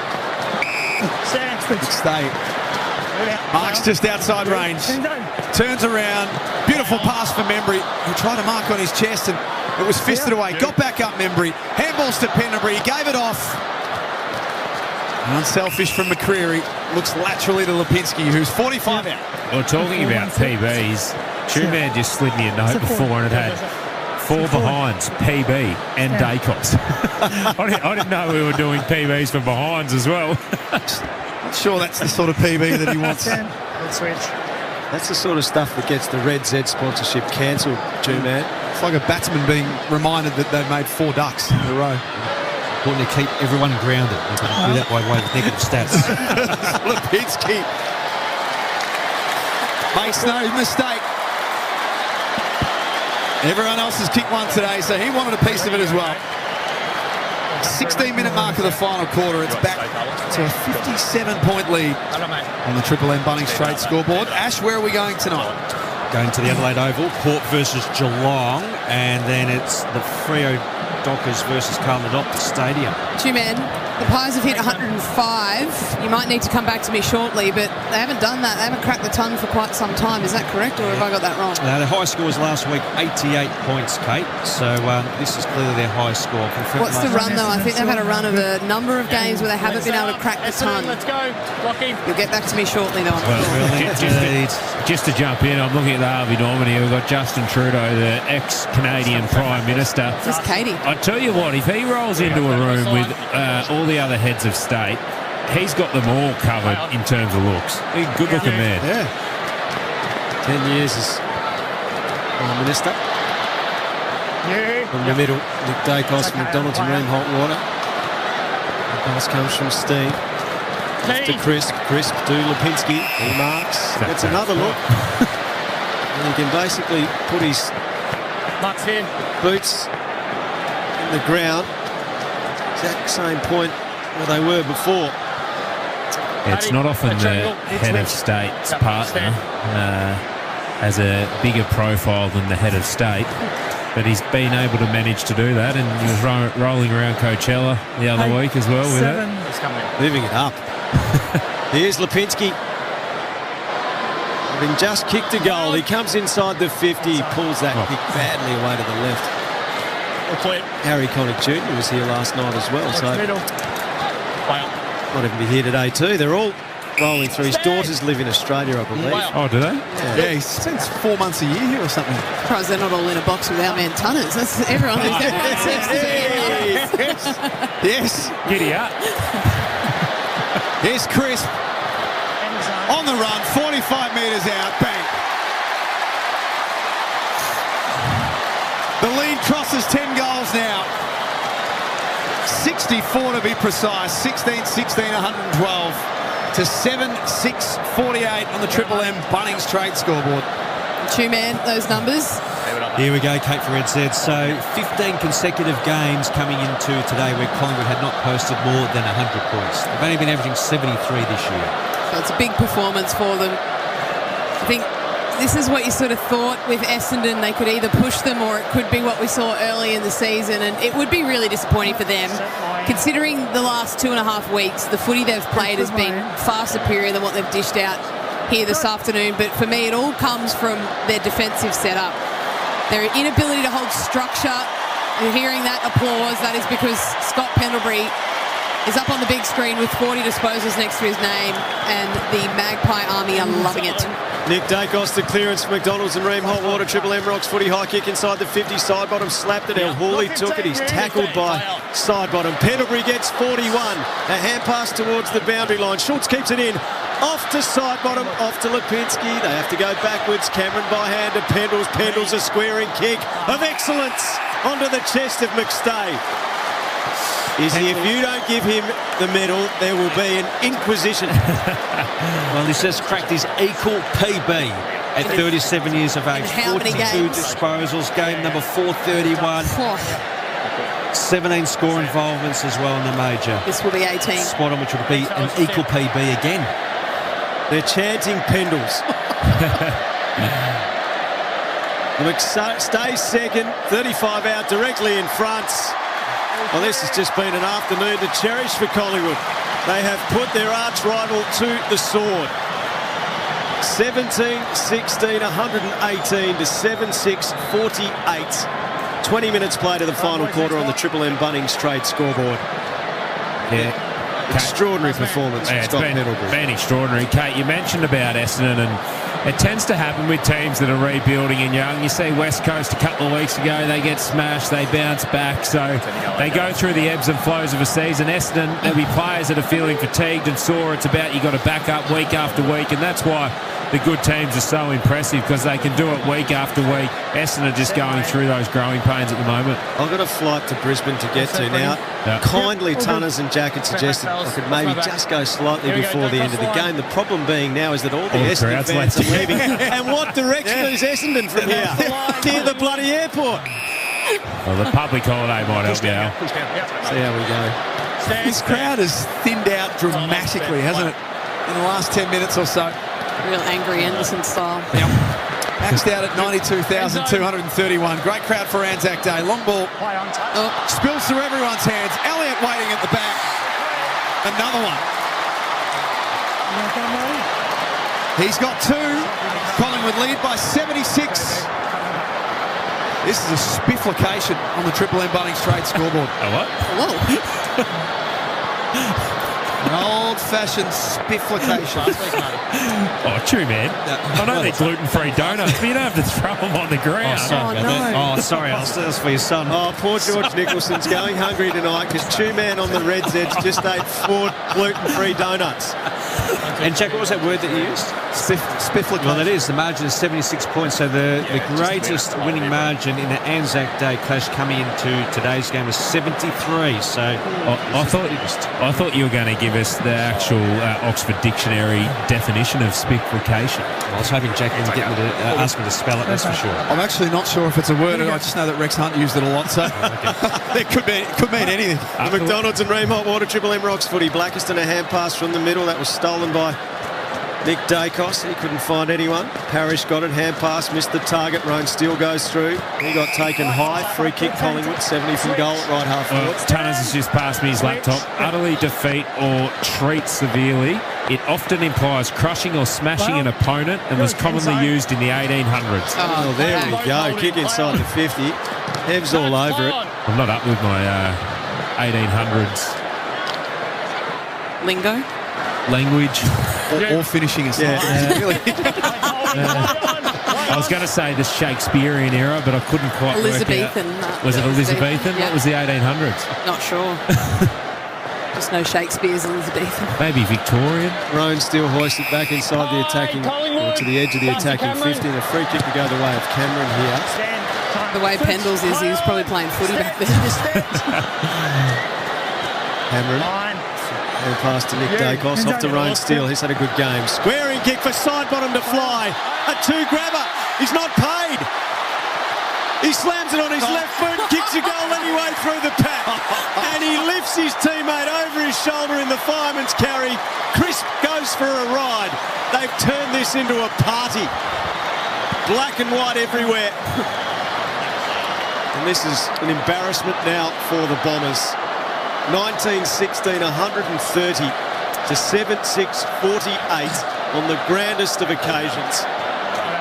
Good stay. Mark's just outside range. Turns around. Beautiful pass for Membry, who tried to mark on his chest and it was fisted away. Got back up Membry. Handballs to Pendlebury. He gave it off. Unselfish from McCreary. Looks laterally to Lipinski, who's 45 out. Well, talking about PBs, Trueman just slid me a note before and it had 4 behinds, PB, and Dacos. I didn't know we were doing PBs for behinds as well. Not sure that's the sort of PB that he wants. That's the sort of stuff that gets the Red Z sponsorship cancelled, G-Man. It's like a batsman being reminded that they've made 4 ducks in a row. Important to keep everyone grounded. You can do that by way of negative stats. Lipinski makes no mistake. Everyone else has kicked one today, so he wanted a piece of it as well. 16-minute mark of the final quarter. It's back to a 57-point lead on the Triple M Bunnings Trade scoreboard. Ash, where are we going tonight? Going to the Adelaide Oval, Port versus Geelong, and then it's the Freo Dockers versus Carlton at Optus Stadium. Two-man, the Pies have hit 105. You might need to come back to me shortly, but they haven't done that. They haven't cracked the ton for quite some time. Is that correct, or have I got that wrong? The high scores last week, 88 points, Kate. So this is clearly their highest score. What's the run, though? I think they've had a run of a number of games where they haven't been able to crack the ton. Let's go. Lockie. You'll get back to me shortly, though. Just to jump in, I'm looking at the Harvey Norman here. We've got Justin Trudeau, the ex-Canadian Prime Minister. Just Katie. I tell you what, if he rolls into a room with all the other heads of state, he's got them all covered in terms of looks. He's a good-looking man. Yeah. 10 years as Prime Minister. From the middle, Nick Dacos from McDonald's and Ream Hot Water. The pass comes from Steve. To Crisp to Lipinski. He marks. Gets another look. And he can basically put his boots in the ground. Exact same point where they were before. It's not often the head of state's partner has a bigger profile than the head of state, but he's been able to manage to do that, and he was rolling around Coachella the other week as well with it. Moving it up. Here's Lipinski. Having just kicked a goal, he comes inside the 50, he pulls that kick badly away to the left. Harry Connick Jr. was here last night as well, so might even be here today too. They're all rolling through. His daughters live in Australia, I believe. Oh, do they? Yeah, he spends 4 months a year here or something. Surprised they're not all in a box with our man Tunners. That's everyone seems to be. Yes. Giddy up. Here's Crisp on the run, 45 metres out, bang. The lead crosses 10 goals now. 64 to be precise, 16-16, 112 to 7-6-48 on the Triple M Bunnings Trade scoreboard. Two-man, those numbers. Here we go, Kate, for NZ. So 15 consecutive games coming into today where Collingwood had not posted more than 100 points. They've only been averaging 73 this year. So it's a big performance for them. I think this is what you sort of thought with Essendon. They could either push them or it could be what we saw early in the season, and it would be really disappointing for them. Considering the last 2.5 weeks, the footy they've played has been far superior than what they've dished out here this afternoon. But for me, it all comes from their defensive setup. Their inability to hold structure. You're hearing that applause. That is because Scott Pendlebury is up on the big screen with 40 disposals next to his name, and the Magpie Army are loving it. Nick Dacos, the clearance for McDonald's and Ream Hot Water. Triple M Rocks footy high kick inside the 50. Side bottom slapped it. El Hawley took it. He's tackled by side bottom. Pendlebury gets 41. A hand pass towards the boundary line. Schultz keeps it in. Off to side bottom, off to Lipinski. They have to go backwards. Cameron by hand to Pendles. Pendles a squaring kick of excellence onto the chest of McStay. If you don't give him the medal, there will be an inquisition. Well, this has cracked his equal PB at 37 years of age. 42 disposals, game number 431. 17 score involvements as well in the major. This will be 18. Spot on, which will be an equal PB again. They're chanting Pendles. McStay second, 35 out directly in front. Well, this has just been an afternoon to cherish for Collingwood. They have put their arch rival to the sword. 17-16, 118 to 7-6-48. 20 minutes played of the final quarter on the Triple M Bunnings Trade scoreboard. Yeah. Extraordinary performance from Scott Pendlebury. Been extraordinary. Kate, you mentioned about Essendon, and it tends to happen with teams that are rebuilding and young. You see West Coast a couple of weeks ago, they get smashed, they bounce back, so they go through the ebbs and flows of a season. Essendon, there'll be players that are feeling fatigued and sore. It's about you got to back up week after week, and that's why the good teams are so impressive, because they can do it week after week. Essendon are just going through those growing pains at the moment. I've got a flight to Brisbane to get to now. Kindly, Tunners and Jack had suggested I could maybe just go slightly before the end of the game. The problem being now is that all the Essendon fans are leaving. And what direction is Essendon from here? Near the bloody airport. Well, the public holiday might help you out. See how we go. This crowd has thinned out dramatically, hasn't it, in the last 10 minutes or so? Real angry Anderson style. Maxed out at 92,231. Great crowd for Anzac Day. Long ball. Spills through everyone's hands. Elliott waiting at the back. Another one. He's got two. Collingwood lead by 76. This is a spifflication on the Triple M Bunnings Trade scoreboard. A what? Whoa. An old-fashioned spifflication. Oh, true, man. I know they're gluten-free donuts, but you don't have to throw them on the ground. Sorry, that's for your son. Oh, poor George Nicholson's going hungry tonight because Two Man on the Reds Edge just ate 4 gluten-free donuts. And Jack, what was that word that you used? Spifflication. Well, that is. The margin is 76 points. So the greatest winning margin in the Anzac Day clash coming into today's game was 73. So I thought you were going to give us the actual Oxford Dictionary definition of spifflication. I was hoping Jack would get me to ask me to spell it, that's for sure. I'm actually not sure if it's a word. I just know that Rex Hunt used it a lot, so it could mean anything. The McDonald's and Ream Hot Water Triple M Rocks footy. Blackiston a hand pass from the middle. That was stolen by Nick Dacos. He couldn't find anyone. Parrish got it. Hand pass. Missed the target. Roan Steele goes through. He got taken high. Free kick Collingwood. 70 from goal at right half forward. Tunners has just passed me his laptop. Utterly defeat or treat severely. It often implies crushing or smashing an opponent and was commonly used in the 1800s. Oh, there we go. Kick inside the 50. Hev's all over it. I'm not up with my 1800s lingo. Language. Or finishing a sentence. I was going to say the Shakespearean era, but I couldn't quite Elizabethan. work out. Was it Elizabethan? Yeah. What was the 1800s? Not sure. Just know Shakespeare's Elizabethan. Maybe Victorian. Roan Steele hoisted back inside the attacking, or to the edge of the attacking 50, and a free kick to go the way of Cameron here. The way Pendles is, he was probably playing footy back then. Cameron. And pass to Nick Dacos, off to Roan Steele. He's had a good game. Squaring kick for side bottom to fly. A 2-grabber. He's not paid. He slams it on his left foot, kicks a goal anyway through the pack. And he lifts his teammate over his shoulder in the fireman's carry. Crisp goes for a ride. They've turned this into a party. Black and white everywhere. And this is an embarrassment now for the Bombers. 1916, 130 to 7-6, 48 on the grandest of occasions.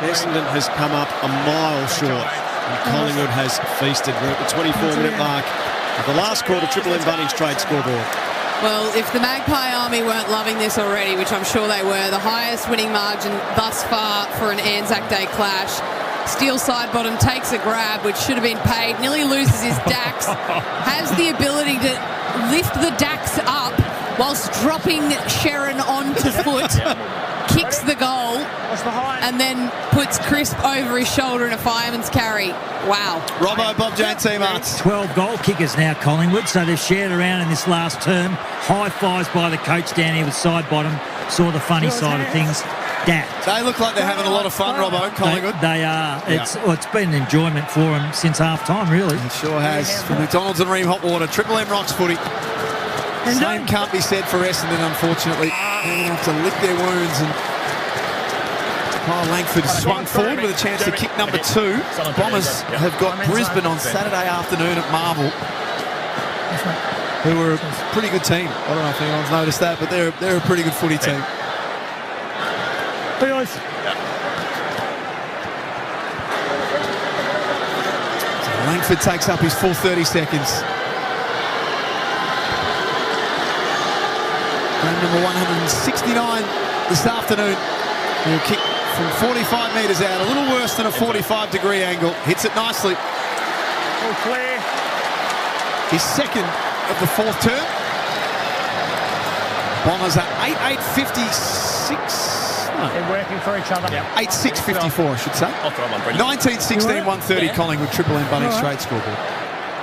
Essendon has come up a mile short and Collingwood has feasted. We're at the 24-minute mark of the last quarter. Triple M Bunnings Trade scoreboard. Well, if the Magpie Army weren't loving this already, which I'm sure they were, the highest winning margin thus far for an Anzac Day clash. Steele side bottom takes a grab, which should have been paid, nearly loses his Dax, has the ability to lift the Dax up whilst dropping Sharon onto foot, kicks the goal, and then puts Crisp over his shoulder in a fireman's carry. Wow. Robbo, Bob Jane, Team Arts. 12 goal kickers now, Collingwood, so they've shared around in this last term. High fives by the coach down here with side bottom. Saw the funny side of things. They look like they're having a lot of fun, Robbo, Collingwood. They are. It's been an enjoyment for them since half-time, really. It sure has. From McDonald's and Ream Hot Water, Triple M Rocks footy. Same can't be said for Essendon, unfortunately. They're going to have to lick their wounds. And Kyle Langford swung forward with a chance to kick number 2. Bombers have got Brisbane on Saturday afternoon at Marvel, who are a pretty good team. I don't know if anyone's noticed that, but they're a pretty good footy team. So Langford takes up his full 30 seconds. number 169 this afternoon. He'll kick from 45 metres out, a little worse than a 45-degree angle. Hits it nicely. All clear. His second of the fourth term. Bombers are 8.56. They're working for each other. 8.6.54, I should say. 19-16, 130 Collingwood, Triple M Bunnings straight scoreboard.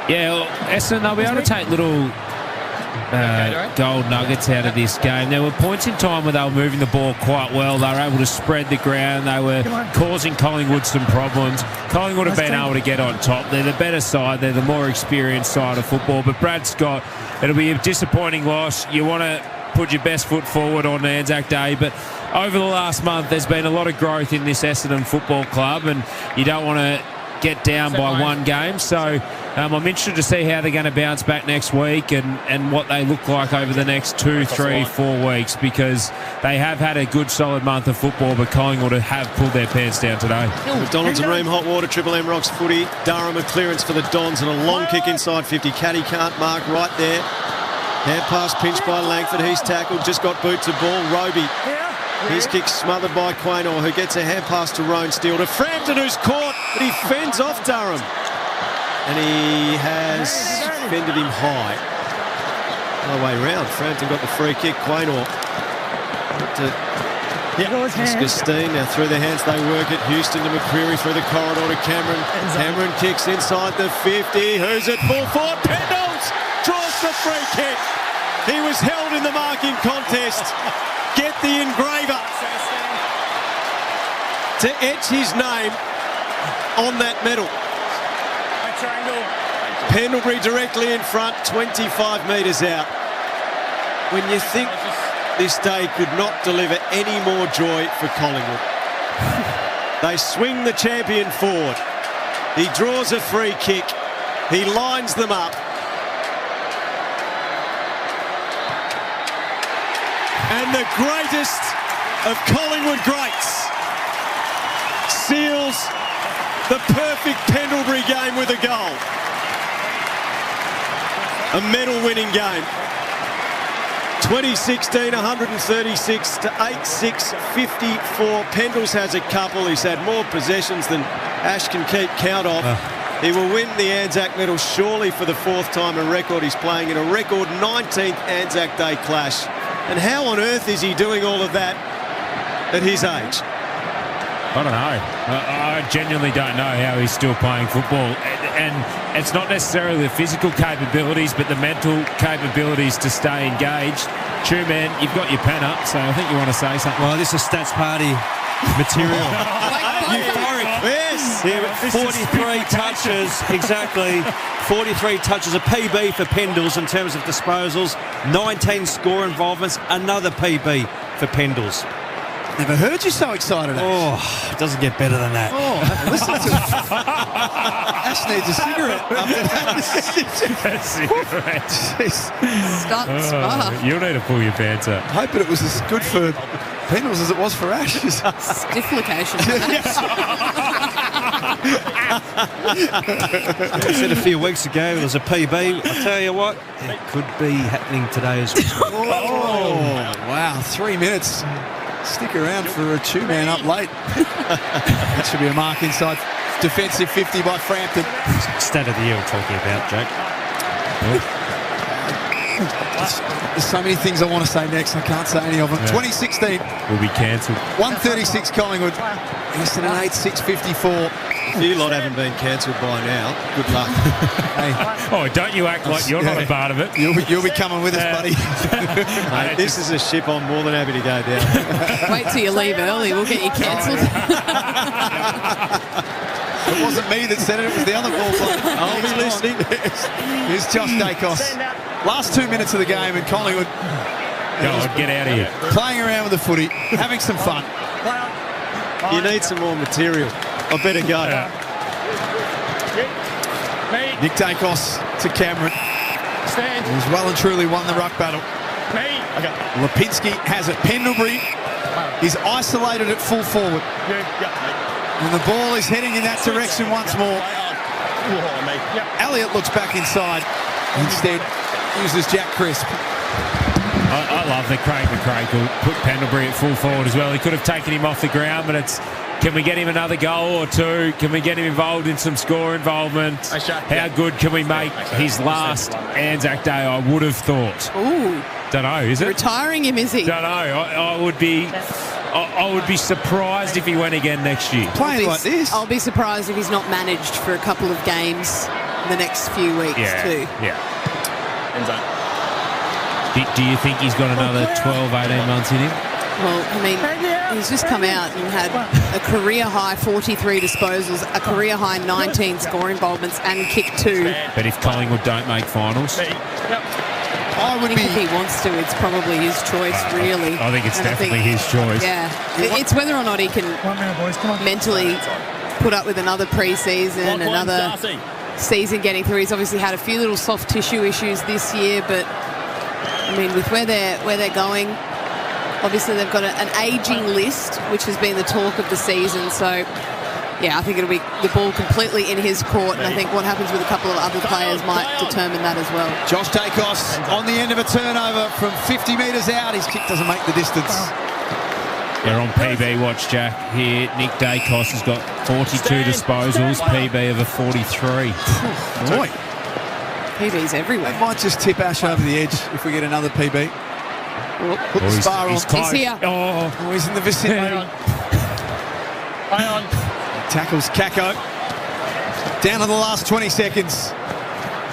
Yeah, well, Essendon, they'll be able to take little gold nuggets out of this game. There were points in time where they were moving the ball quite well. They were able to spread the ground. They were causing Collingwood some problems. Collingwood have been able to get on top. They're the better side. They're the more experienced side of football. But Brad Scott, it'll be a disappointing loss. You want to put your best foot forward on Anzac Day, but over the last month there's been a lot of growth in this Essendon Football Club, and you don't want to get down by one game. So I'm interested to see how they're going to bounce back next week and what they look like over the next 2, 3, 4 weeks, because they have had a good solid month of football, but Collingwood have pulled their pants down today. McDonald's and Ream Hot Water, Triple M Rocks footy. Durham a clearance for the Dons and a long kick inside 50. Caddy can't mark right there. Hand pass pinched by Langford. He's tackled, just got boots of ball. Roby. His kick smothered by Quaynor, who gets a hand pass to Roan Steele. To Frampton, who's caught, but he fends off Durham. And he has fended him high. No way round. Frampton got the free kick. Quaynor. Gustine now through the hands. They work it. Houston to McCreary through the corridor to Cameron. Cameron kicks inside the 50. Who's at full forward? Pendles draws the free kick. He was held in the marking contest. Get the engraver to etch his name on that medal. Pendlebury directly in front, 25 metres out. When you think this day could not deliver any more joy for Collingwood. They swing the champion forward. He draws a free kick. He lines them up. And the greatest of Collingwood greats seals the perfect Pendlebury game with a goal. A medal-winning game. 2016, 136 to 8-6-54. Pendles has a couple. He's had more possessions than Ash can keep count of. He will win the Anzac medal surely for the fourth time, a record. He's playing in a record 19th Anzac Day clash. And how on earth is he doing all of that at his age? I don't know. I genuinely don't know how he's still playing football. And it's not necessarily the physical capabilities, but the mental capabilities to stay engaged. True, man, you've got your pen up, so I think you want to say something. Well, this is Stats Party material. Euphoric. Yes. Yeah, 43 touches, exactly. 43 touches, a PB for Pendles in terms of disposals. 19 score involvements, another PB for Pendles. Never heard you so excited, Ash. Oh, it doesn't get better than that. Oh, listen to Ash needs a cigarette after that. Cigarette. You'll need to pull your pants up. Hoping it was as good for Pendles as it was for Ash. Stiff location. I said a few weeks ago there was a PB. I tell you what, it could be happening today as well. Oh, wow. 3 minutes. Stick around for a two-man up late. That should be a mark inside. Defensive 50 by Frampton. Stat of the year we're talking about, Jake. There's so many things I want to say next. I can't say any of them. 2016. Will be cancelled. 136 Collingwood. Essendon 8-6-54. A few lot haven't been cancelled by now. Good luck. Hey. Oh, don't you act like you're not a part of it. You'll be coming with us, buddy. Hey, this is a ship I'm more than happy to go down. Wait till you leave early. We'll get you cancelled. It wasn't me that said it. It was the other ball player. I'll be listening. Here's Josh Dacos. Last 2 minutes of the game, and Collingwood Go on, get out of here. Playing around with the footy, having some fun. You need some more material. I better go. Nick Dacos to Cameron. He's well and truly won the ruck battle. Lipinski has it. Pendlebury is isolated at full forward. And the ball is heading in that direction once more. Elliott looks back inside. Instead, uses Jack Crisp. I love that Craig McRae will put Pendlebury at full forward as well. He could have taken him off the ground, but it's, can we get him another goal or two? Can we get him involved in some score involvement? How good can we make his last Anzac Day, I would have thought. Ooh. Don't know, is it? Retiring him, is he? Don't know. I would be surprised if he went again next year. Playing like this. I'll be surprised if he's not managed for a couple of games in the next few weeks too. Yeah. Do you think he's got another 12, 18 months in him? Well, I mean, he's just come out and had a career-high 43 disposals, a career-high 19 score involvements and kick 2. But if Collingwood don't make finals... I think if he wants to, it's probably his choice, really. I think it's definitely his choice. Yeah. It's whether or not he can mentally put up with another pre-season, another season getting through. He's obviously had a few little soft tissue issues this year, but, I mean, with where they're going, obviously they've got an ageing list, which has been the talk of the season, so... Yeah, I think it'll be the ball completely in his court, and I think what happens with a couple of other players might determine that as well. Josh Dacos on the end of a turnover from 50 metres out. His kick doesn't make the distance. They're on PB watch, Jack. Here, Nick Dacos has got 42 disposals, PB of a 43. Boy. PB's everywhere. They might just tip Ash over the edge if we get another PB. Put the spar on. He's here. Oh, he's in the vicinity. Hang on. Tackles Kako. Down to the last 20 seconds.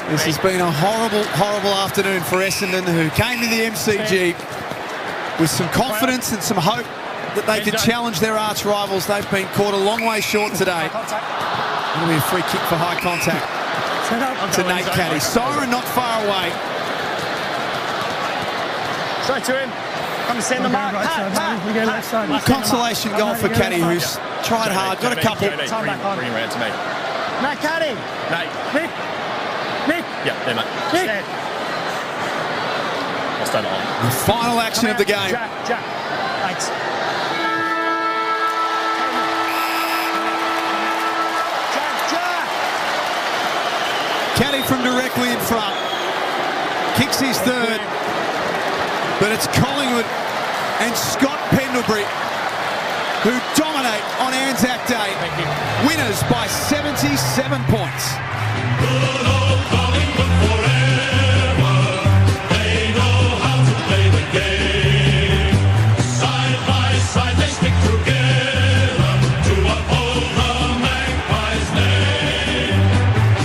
This has been a horrible, horrible afternoon for Essendon, who came to the MCG with some confidence and some hope that they could challenge their arch rivals. They've been caught a long way short today. It'll be a free kick for high contact to Nate Caddy. Siren not far away. Straight to him. Come and send the mark. Consolation goal for Caddy, who's tried hard, got a couple. Bring around to me. Nate Caddy. Nate. Nick. Yeah, there, mate. Nick. I'll stand on. The final action of the game. Jack. Thanks. Jack. Caddy from directly in front. Kicks his third. But it's Collingwood and Scott Pendlebury who dominate on Anzac Day. Winners by 77 points. Good old Collingwood forever. They know how to play the game. Side by side they stick together to uphold the Magpies' name.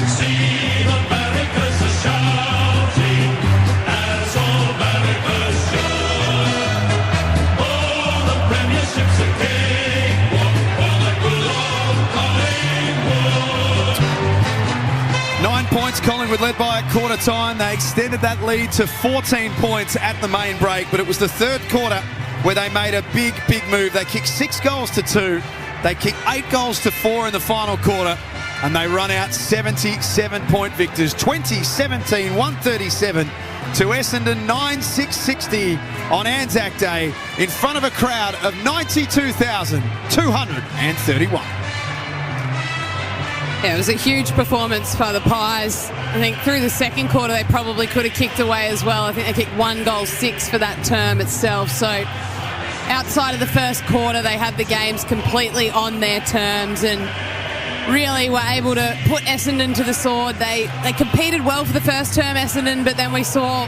See the barricades are shouting as all barricades shout. Oh, the premiership's a cakewalk for the good old Collingwood. 9 points, Collingwood led by a quarter time. They extended that lead to 14 points at the main break, but it was the third quarter where they made a big, big move. They kicked 6 goals to 2. They kicked 8 goals to 4 in the final quarter, and they run out 77-point victors. 2017, 137 to Essendon, 9-6-60 on Anzac Day in front of a crowd of 92,231. Yeah, it was a huge performance for the Pies. I think through the second quarter they probably could have kicked away as well. I think they kicked 1 goal 6 for that term itself. So outside of the first quarter they had the games completely on their terms and really were able to put Essendon to the sword. They competed well for the first term, Essendon, but then we saw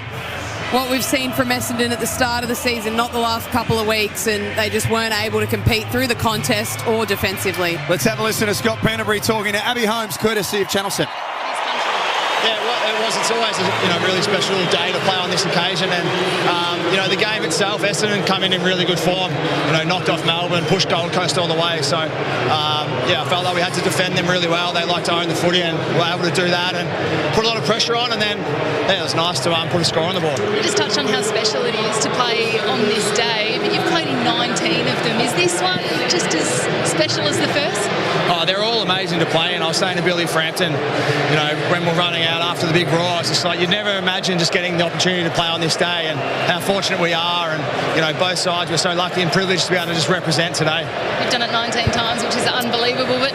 what we've seen from Essendon at the start of the season, not the last couple of weeks, and they just weren't able to compete through the contest or defensively. Let's have a listen to Scott Pendlebury talking to Abby Holmes, courtesy of Channel 7. Yeah, it was. It's always a really special day to play on this occasion, and the game itself, Essendon come in really good form. Knocked off Melbourne, pushed Gold Coast all the way. So I felt like we had to defend them really well. They like to own the footy, and were able to do that and put a lot of pressure on. And then it was nice to put a score on the board. You just touched on how special it is to play on this day, but you've played in 19 of them. Is this one just as special as the first? Oh, they're all amazing to play, and I was saying to Billy Frampton, when we're running out after the big roar, it's just like you'd never imagine just getting the opportunity to play on this day, and how fortunate we are, and both sides, we're so lucky and privileged to be able to just represent today. You've done it 19 times, which is unbelievable, but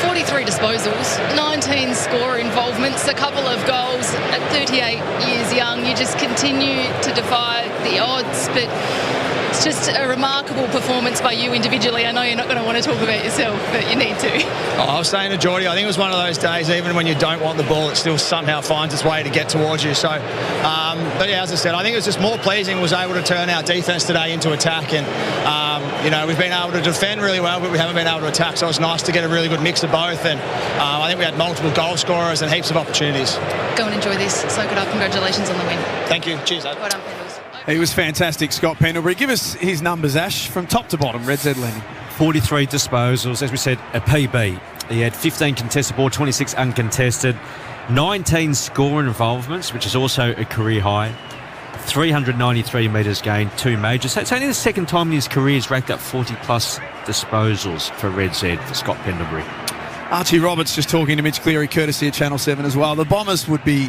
43 3 disposals, 19 score involvements, a couple of goals at 38 years young. You just continue to defy the odds, but it's just a remarkable performance by you individually. I know you're not going to want to talk about yourself, but you need to. I was saying to Geordie, I think it was one of those days, even when you don't want the ball, it still somehow finds its way to get towards you. So, but yeah, as I said, I think it was just more pleasing was able to turn our defence today into attack. And, we've been able to defend really well, but we haven't been able to attack. So it was nice to get a really good mix of both. And I think we had multiple goal scorers and heaps of opportunities. Go and enjoy this. Soak it up. Congratulations on the win. Thank you. Cheers. Well done, Pendles. He was fantastic, Scott Pendlebury. Give us his numbers, Ash, from top to bottom. Red Z Lenny. 43 disposals, as we said, a PB. He had 15 contested ball, 26 uncontested, 19 score involvements, which is also a career high, 393 metres gained, 2 majors. So it's only the second time in his career he's racked up 40-plus disposals for Red Z, for Scott Pendlebury. Archie Roberts just talking to Mitch Cleary, courtesy of Channel 7 as well. The Bombers would be...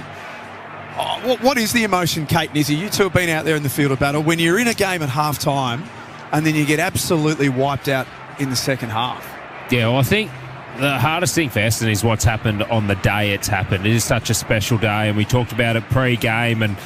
what is the emotion, Kate and Izzy? You two have been out there in the field of battle. When you're in a game at half-time and then you get absolutely wiped out in the second half. Yeah, well, I think the hardest thing for Essendon is what's happened on the day it's happened. It is such a special day, and we talked about it pre-game, and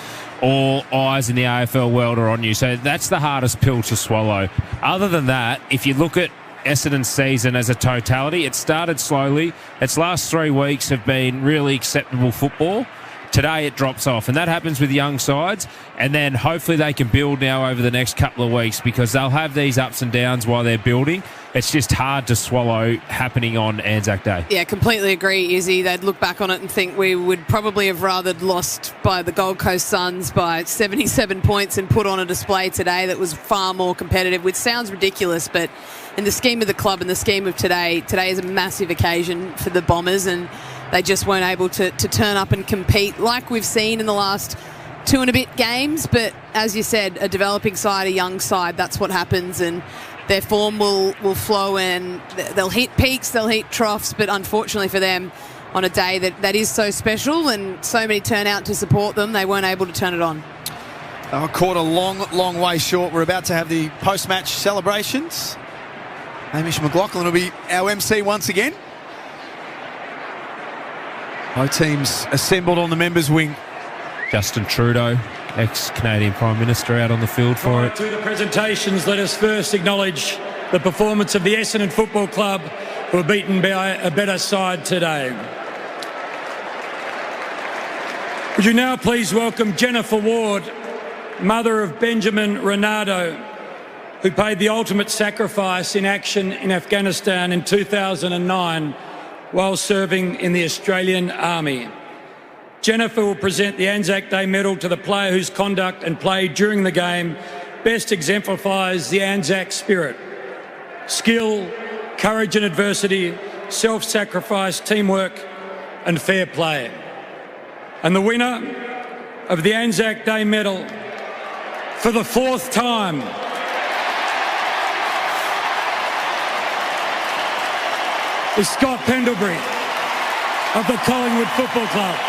all eyes in the AFL world are on you. So that's the hardest pill to swallow. Other than that, if you look at Essendon's season as a totality, it started slowly. Its last 3 weeks have been really acceptable football. Today it drops off, and that happens with young sides, and then hopefully they can build now over the next couple of weeks, because they'll have these ups and downs while they're building. It's just hard to swallow happening on Anzac Day. Yeah, completely agree, Izzy. They'd look back on it and think we would probably have rather lost by the Gold Coast Suns by 77 points and put on a display today that was far more competitive, which sounds ridiculous, but in the scheme of the club and the scheme of today is a massive occasion for the Bombers, and they just weren't able to turn up and compete like we've seen in the last 2 and a bit games. But as you said, a developing side, a young side, that's what happens, and their form will flow, and they'll hit peaks, they'll hit troughs, but unfortunately for them, on a day that is so special and so many turn out to support them, they weren't able to turn it on. Caught a long way short. We're about to have the post-match celebrations. Hamish McLaughlin will be our MC once again. Both teams assembled on the members' wing. Justin Trudeau, ex-Canadian Prime Minister, out on the field for it. To the presentations, let us first acknowledge the performance of the Essendon Football Club, who were beaten by a better side today. Would you now please welcome Jennifer Ward, mother of Benjamin Renato, who paid the ultimate sacrifice in action in Afghanistan in 2009 while serving in the Australian Army. Jennifer will present the Anzac Day medal to the player whose conduct and play during the game best exemplifies the Anzac spirit. Skill, courage in adversity, self-sacrifice, teamwork and fair play. And the winner of the Anzac Day medal for the 4th time is Scott Pendlebury of the Collingwood Football Club.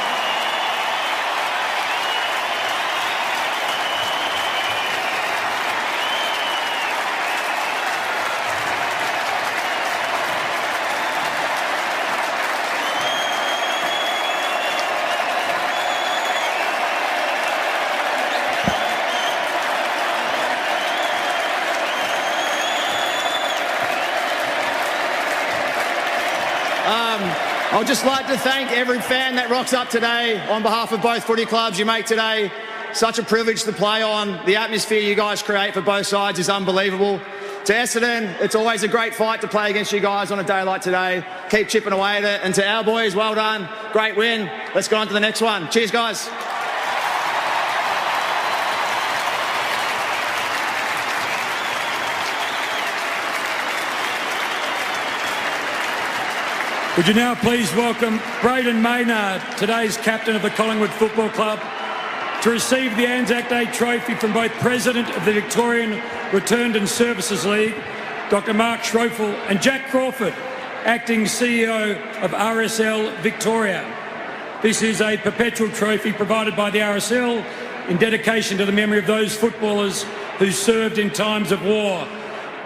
I'd just like to thank every fan that rocks up today on behalf of both footy clubs. You make today such a privilege to play on. The atmosphere you guys create for both sides is unbelievable. To Essendon, it's always a great fight to play against you guys on a day like today. Keep chipping away at it. And to our boys, well done. Great win. Let's go on to the next one. Cheers, guys. Would you now please welcome Braden Maynard, today's captain of the Collingwood Football Club, to receive the Anzac Day trophy from both President of the Victorian Returned and Services League, Dr. Mark Schroeffel, and Jack Crawford, acting CEO of RSL Victoria. This is a perpetual trophy provided by the RSL in dedication to the memory of those footballers who served in times of war.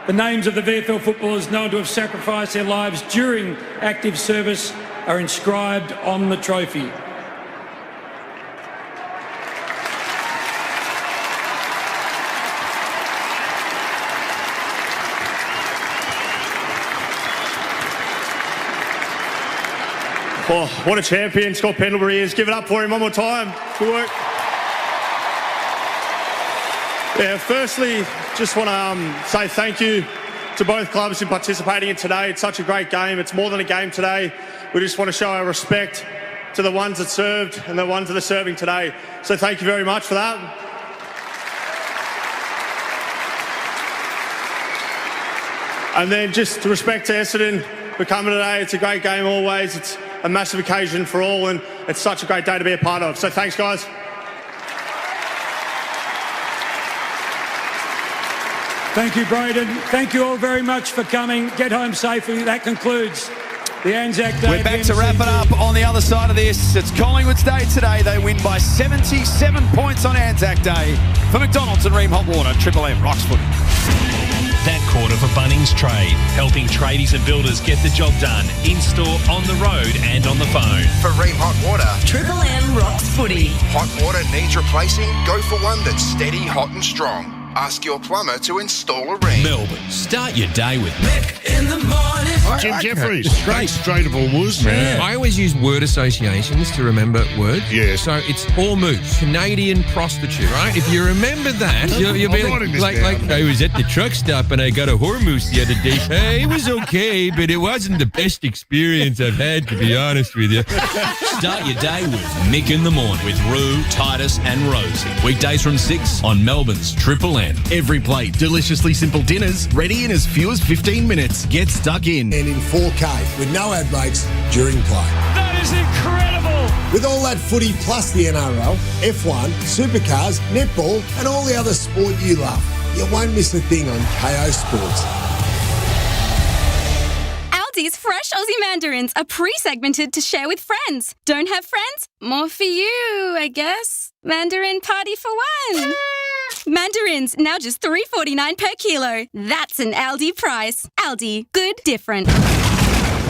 The names of the VFL footballers known to have sacrificed their lives during active service are inscribed on the trophy. Oh, what a champion Scott Pendlebury is. Give it up for him one more time. Good work. Yeah, firstly, just want to say thank you to both clubs in participating in today. It's such a great game. It's more than a game today. We just want to show our respect to the ones that served and the ones that are serving today. So thank you very much for that. And then just to respect to Essendon for coming today. It's a great game always. It's a massive occasion for all, and it's such a great day to be a part of. So thanks, guys. Thank you, Braden. Thank you all very much for coming. Get home safely. That concludes the Anzac Day. We're back to wrap it up on the other side of this. It's Collingwood's day today. They win by 77 points on Anzac Day. For McDonald's and Ream Hot Water, Triple M rocks footy. That quarter for Bunnings Trade, helping tradies and builders get the job done in-store, on the road and on the phone. For Ream Hot Water, Triple M rocks footy. hot water needs replacing? Go for one that's steady, hot and strong. Ask your plumber to install a Ream. Melbourne, start your day with Mick in the morning. Jim Jeffries, straight of all was, man. I always use word associations to remember words. Yeah. So it's Hormuz, Canadian prostitute, right? If you remember that, you'll be like I was at the truck stop and I got a Hormuz the other day. It was okay, but it wasn't the best experience I've had, to be honest with you. Start your day with Mick in the Morning with Roo, Titus and Rosie. Weekdays from 6 on Melbourne's Triple M. Every plate, deliciously simple dinners, ready in as few as 15 minutes. Get stuck in. And in 4K with no ad breaks during play. That is incredible! With all that footy plus the NRL, F1, supercars, netball and all the other sport you love. You won't miss a thing on KO Sports. Aldi's fresh Aussie mandarins are pre-segmented to share with friends. Don't have friends? More for you, I guess. Mandarin party for one. Mandarins, now just $3.49 per kilo. That's an Aldi price. Aldi, good, different.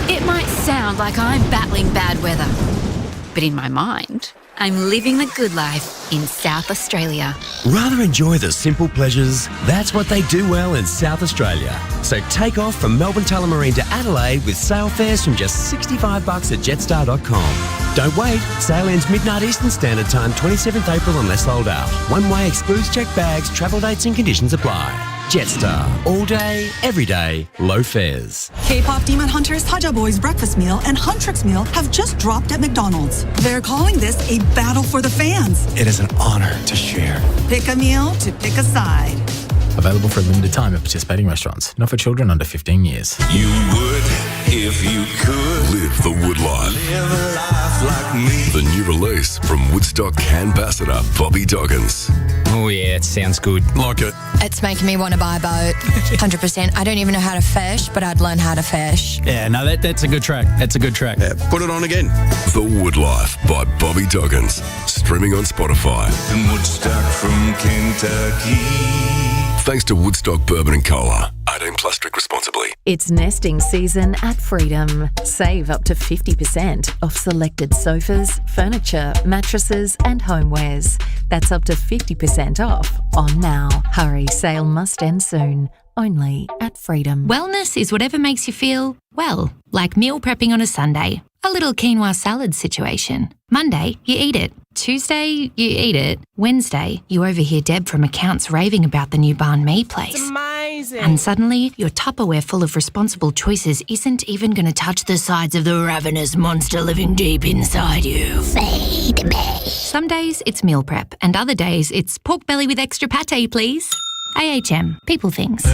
It might sound like I'm battling bad weather, but in my mind, I'm living the good life in South Australia. Rather enjoy the simple pleasures? That's what they do well in South Australia. So take off from Melbourne Tullamarine to Adelaide with sail fares from just $65 at jetstar.com. Don't wait. Sail ends midnight Eastern Standard Time, 27th April unless sold out. One way excludes checked bags, travel dates and conditions apply. Jetstar. All day, every day, low fares. K-pop Demon Hunters Haja Boys breakfast meal and Huntrix meal have just dropped at McDonald's. They're calling this a battle for the fans. It is an honor to share. Pick a meal to pick a side. Available for a limited time at participating restaurants. Not for children under 15 years. You would if you could live the Wood life. Live a life like me. The new release from Woodstock ambassador Bobby Doggins. Oh yeah, it sounds good. Like it. It's making me want to buy a boat. 100%. I don't even know how to fish, but I'd learn how to fish. Yeah, no, that's a good track. That's a good track. Yeah, put it on again. The Wood Life by Bobby Doggins. Streaming on Spotify. And Woodstock from Kentucky. Thanks to Woodstock Bourbon and Cola. 18 plus, drink responsibly. It's nesting season at Freedom. Save up to 50% off selected sofas, furniture, mattresses and homewares. That's up to 50% off on now. Hurry, sale must end soon. Only at Freedom. Wellness is whatever makes you feel, well, like meal prepping on a Sunday. A little quinoa salad situation. Monday, you eat it. Tuesday, you eat it. Wednesday, you overhear Deb from accounts raving about the new banh mi place. It's amazing. And suddenly, your Tupperware full of responsible choices isn't even going to touch the sides of the ravenous monster living deep inside you. Feed me. Some days, it's meal prep. And other days, it's pork belly with extra pate, please. AHM. People things.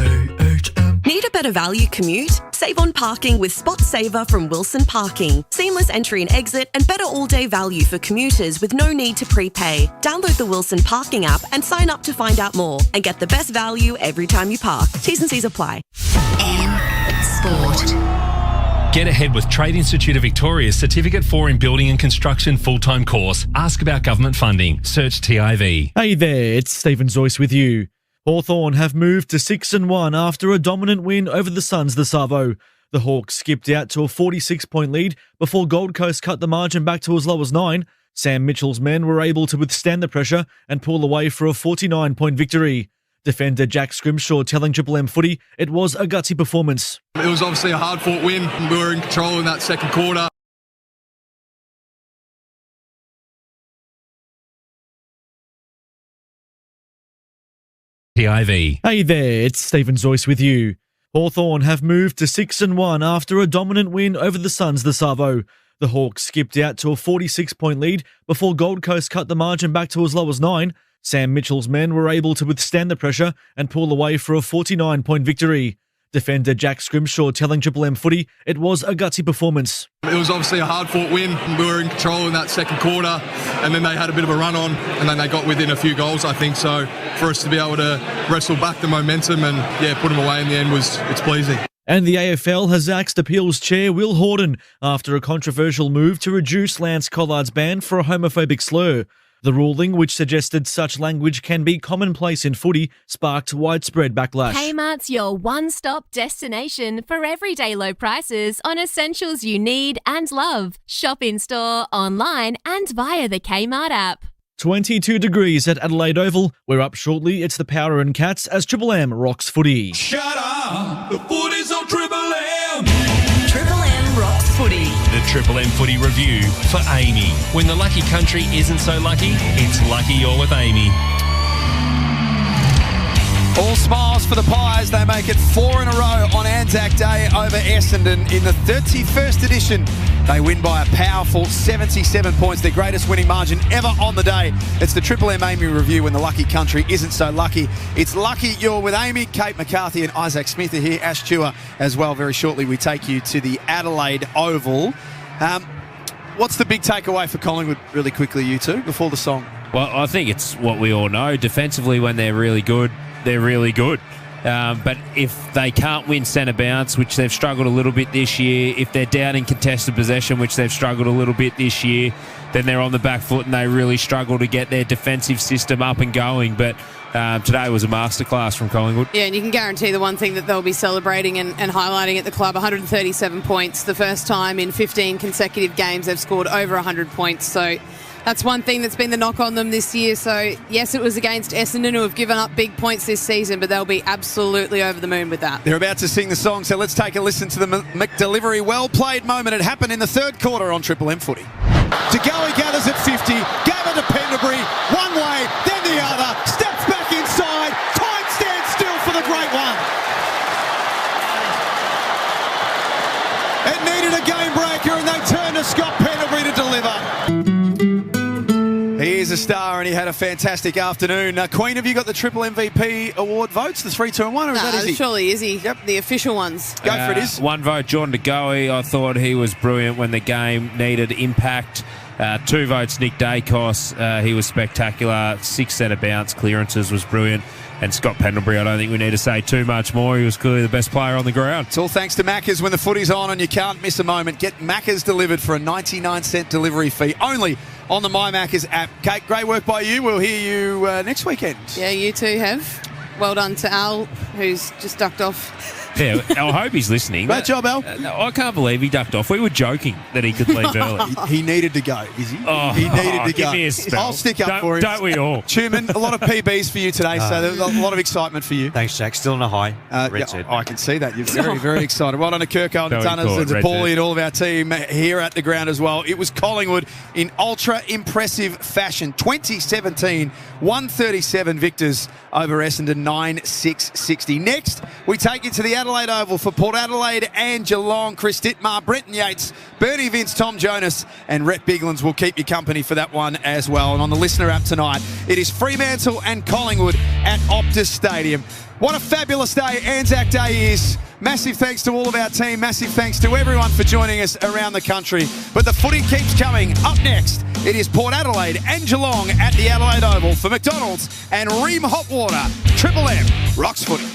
Need a better value commute? Save on parking with Spot Saver from Wilson Parking. Seamless entry and exit and better all-day value for commuters with no need to prepay. Download the Wilson Parking app and sign up to find out more and get the best value every time you park. T's and C's apply. Sport. Get ahead with Trade Institute of Victoria's Certificate 4 in Building and Construction full-time course. Ask about government funding. Search TIV. Hey there, it's Stephen Zoyce with you. Hawthorn have moved to 6-1 after a dominant win over the Suns this Savo. The Hawks skipped out to a 46-point lead before Gold Coast cut the margin back to as low as 9. Sam Mitchell's men were able to withstand the pressure and pull away for a 49-point victory. Defender Jack Scrimshaw telling Triple M Footy it was a gutsy performance. It was obviously a hard-fought win. We were in control in that second quarter. PIV. Hey there, it's Stephen Zoyce with you. Hawthorn have moved to 6-1 after a dominant win over the Suns this Savo. The Hawks skipped out to a 46-point lead before Gold Coast cut the margin back to as low as 9. Sam Mitchell's men were able to withstand the pressure and pull away for a 49-point victory. Defender Jack Scrimshaw telling Triple M Footy it was a gutsy performance. It was obviously a hard-fought win. We were in control in that second quarter, and then they had a bit of a run on, and then they got within a few goals, I think. So for us to be able to wrestle back the momentum and, put them away in the end it's pleasing. And the AFL has axed appeals chair Will Horden after a controversial move to reduce Lance Collard's ban for a homophobic slur. The ruling, which suggested such language can be commonplace in footy, sparked widespread backlash. Kmart's your one-stop destination for everyday low prices on essentials you need and love. Shop in-store, online and via the Kmart app. 22 degrees at Adelaide Oval. We're up shortly. It's the Power and Cats as Triple M rocks footy. Shut up! The footy's on Triple M! Triple M rocks footy. The Triple M Footy Review for Amy. When the lucky country isn't so lucky, it's lucky you're with Amy. All smiles for the Pies. They make it 4 in a row on Anzac Day over Essendon in the 31st edition. They win by a powerful 77 points, their greatest winning margin ever on the day. It's the Triple M Amy Review when the lucky country isn't so lucky. It's lucky you're with Amy. Kate McCarthy and Isaac Smith are here. Ash Chua as well. Very shortly we take you to the Adelaide Oval. What's the big takeaway for Collingwood really quickly, you two, before the song? Well, I think it's what we all know. Defensively, when they're really good, they're really good. But if they can't win centre bounce, which they've struggled a little bit this year, if they're down in contested possession, which they've struggled a little bit this year, then they're on the back foot and they really struggle to get their defensive system up and going. But today was a masterclass from Collingwood. Yeah, and you can guarantee the one thing that they'll be celebrating and highlighting at the club, 137 points. The first time in 15 consecutive games they've scored over 100 points. So that's one thing that's been the knock on them this year. So, yes, it was against Essendon, who have given up big points this season, but they'll be absolutely over the moon with that. They're about to sing the song, so let's take a listen to the McDelivery well-played moment. It happened in the third quarter on Triple M Footy. DeGoey gathers at 50, gave it to Pendlebury, one way, then the other, steps back inside, time stands still for the great one. It needed a game breaker, and they turned to Scott Pendlebury to deliver. He is a star and he had a fantastic afternoon. Queen, have you got the Triple MVP award votes, the 3, 2 and 1, or is that Izzy? Surely Izzy. Yep, the official ones. Go for it, Izzy. One vote, John DeGoey. I thought he was brilliant when the game needed impact. 2 votes, Nick Dacos. He was spectacular. 6 centre bounce clearances was brilliant. And Scott Pendlebury, I don't think we need to say too much more. He was clearly the best player on the ground. It's all thanks to Macca's. When the footy's on and you can't miss a moment, get Macca's delivered for a 99-cent delivery fee only on the My Macca's app. Kate, great work by you. We'll hear you next weekend. Yeah, you two have. Well done to Al, who's just ducked off. Yeah, I hope he's listening. Great job, Al. I can't believe he ducked off. We were joking that he could leave early. He needed to go, is he? Oh, he needed to give go. Me a spell. I'll stick up for him. Don't we all? Tuman, a lot of PBs for you today, so there's a lot of excitement for you. Thanks, Jack. Still in a high. I can see that. You're very, very excited. Well done to Kirko and Tunners and to Paulie and all of our team here at the ground as well. It was Collingwood in ultra-impressive fashion. 2017, 137 victors over Essendon, 9-6-60. Next, we take you to the Adelaide Oval for Port Adelaide and Geelong. Chris Dittmar, Brenton Yates, Bernie Vince, Tom Jonas and Rhett Biglands will keep you company for that one as well. And on the listener app tonight, it is Fremantle and Collingwood at Optus Stadium. What a fabulous day Anzac Day is. Massive thanks to all of our team. Massive thanks to everyone for joining us around the country. But the footy keeps coming. Up next, it is Port Adelaide and Geelong at the Adelaide Oval for McDonald's and Ream Hot Water. Triple M rocks footy.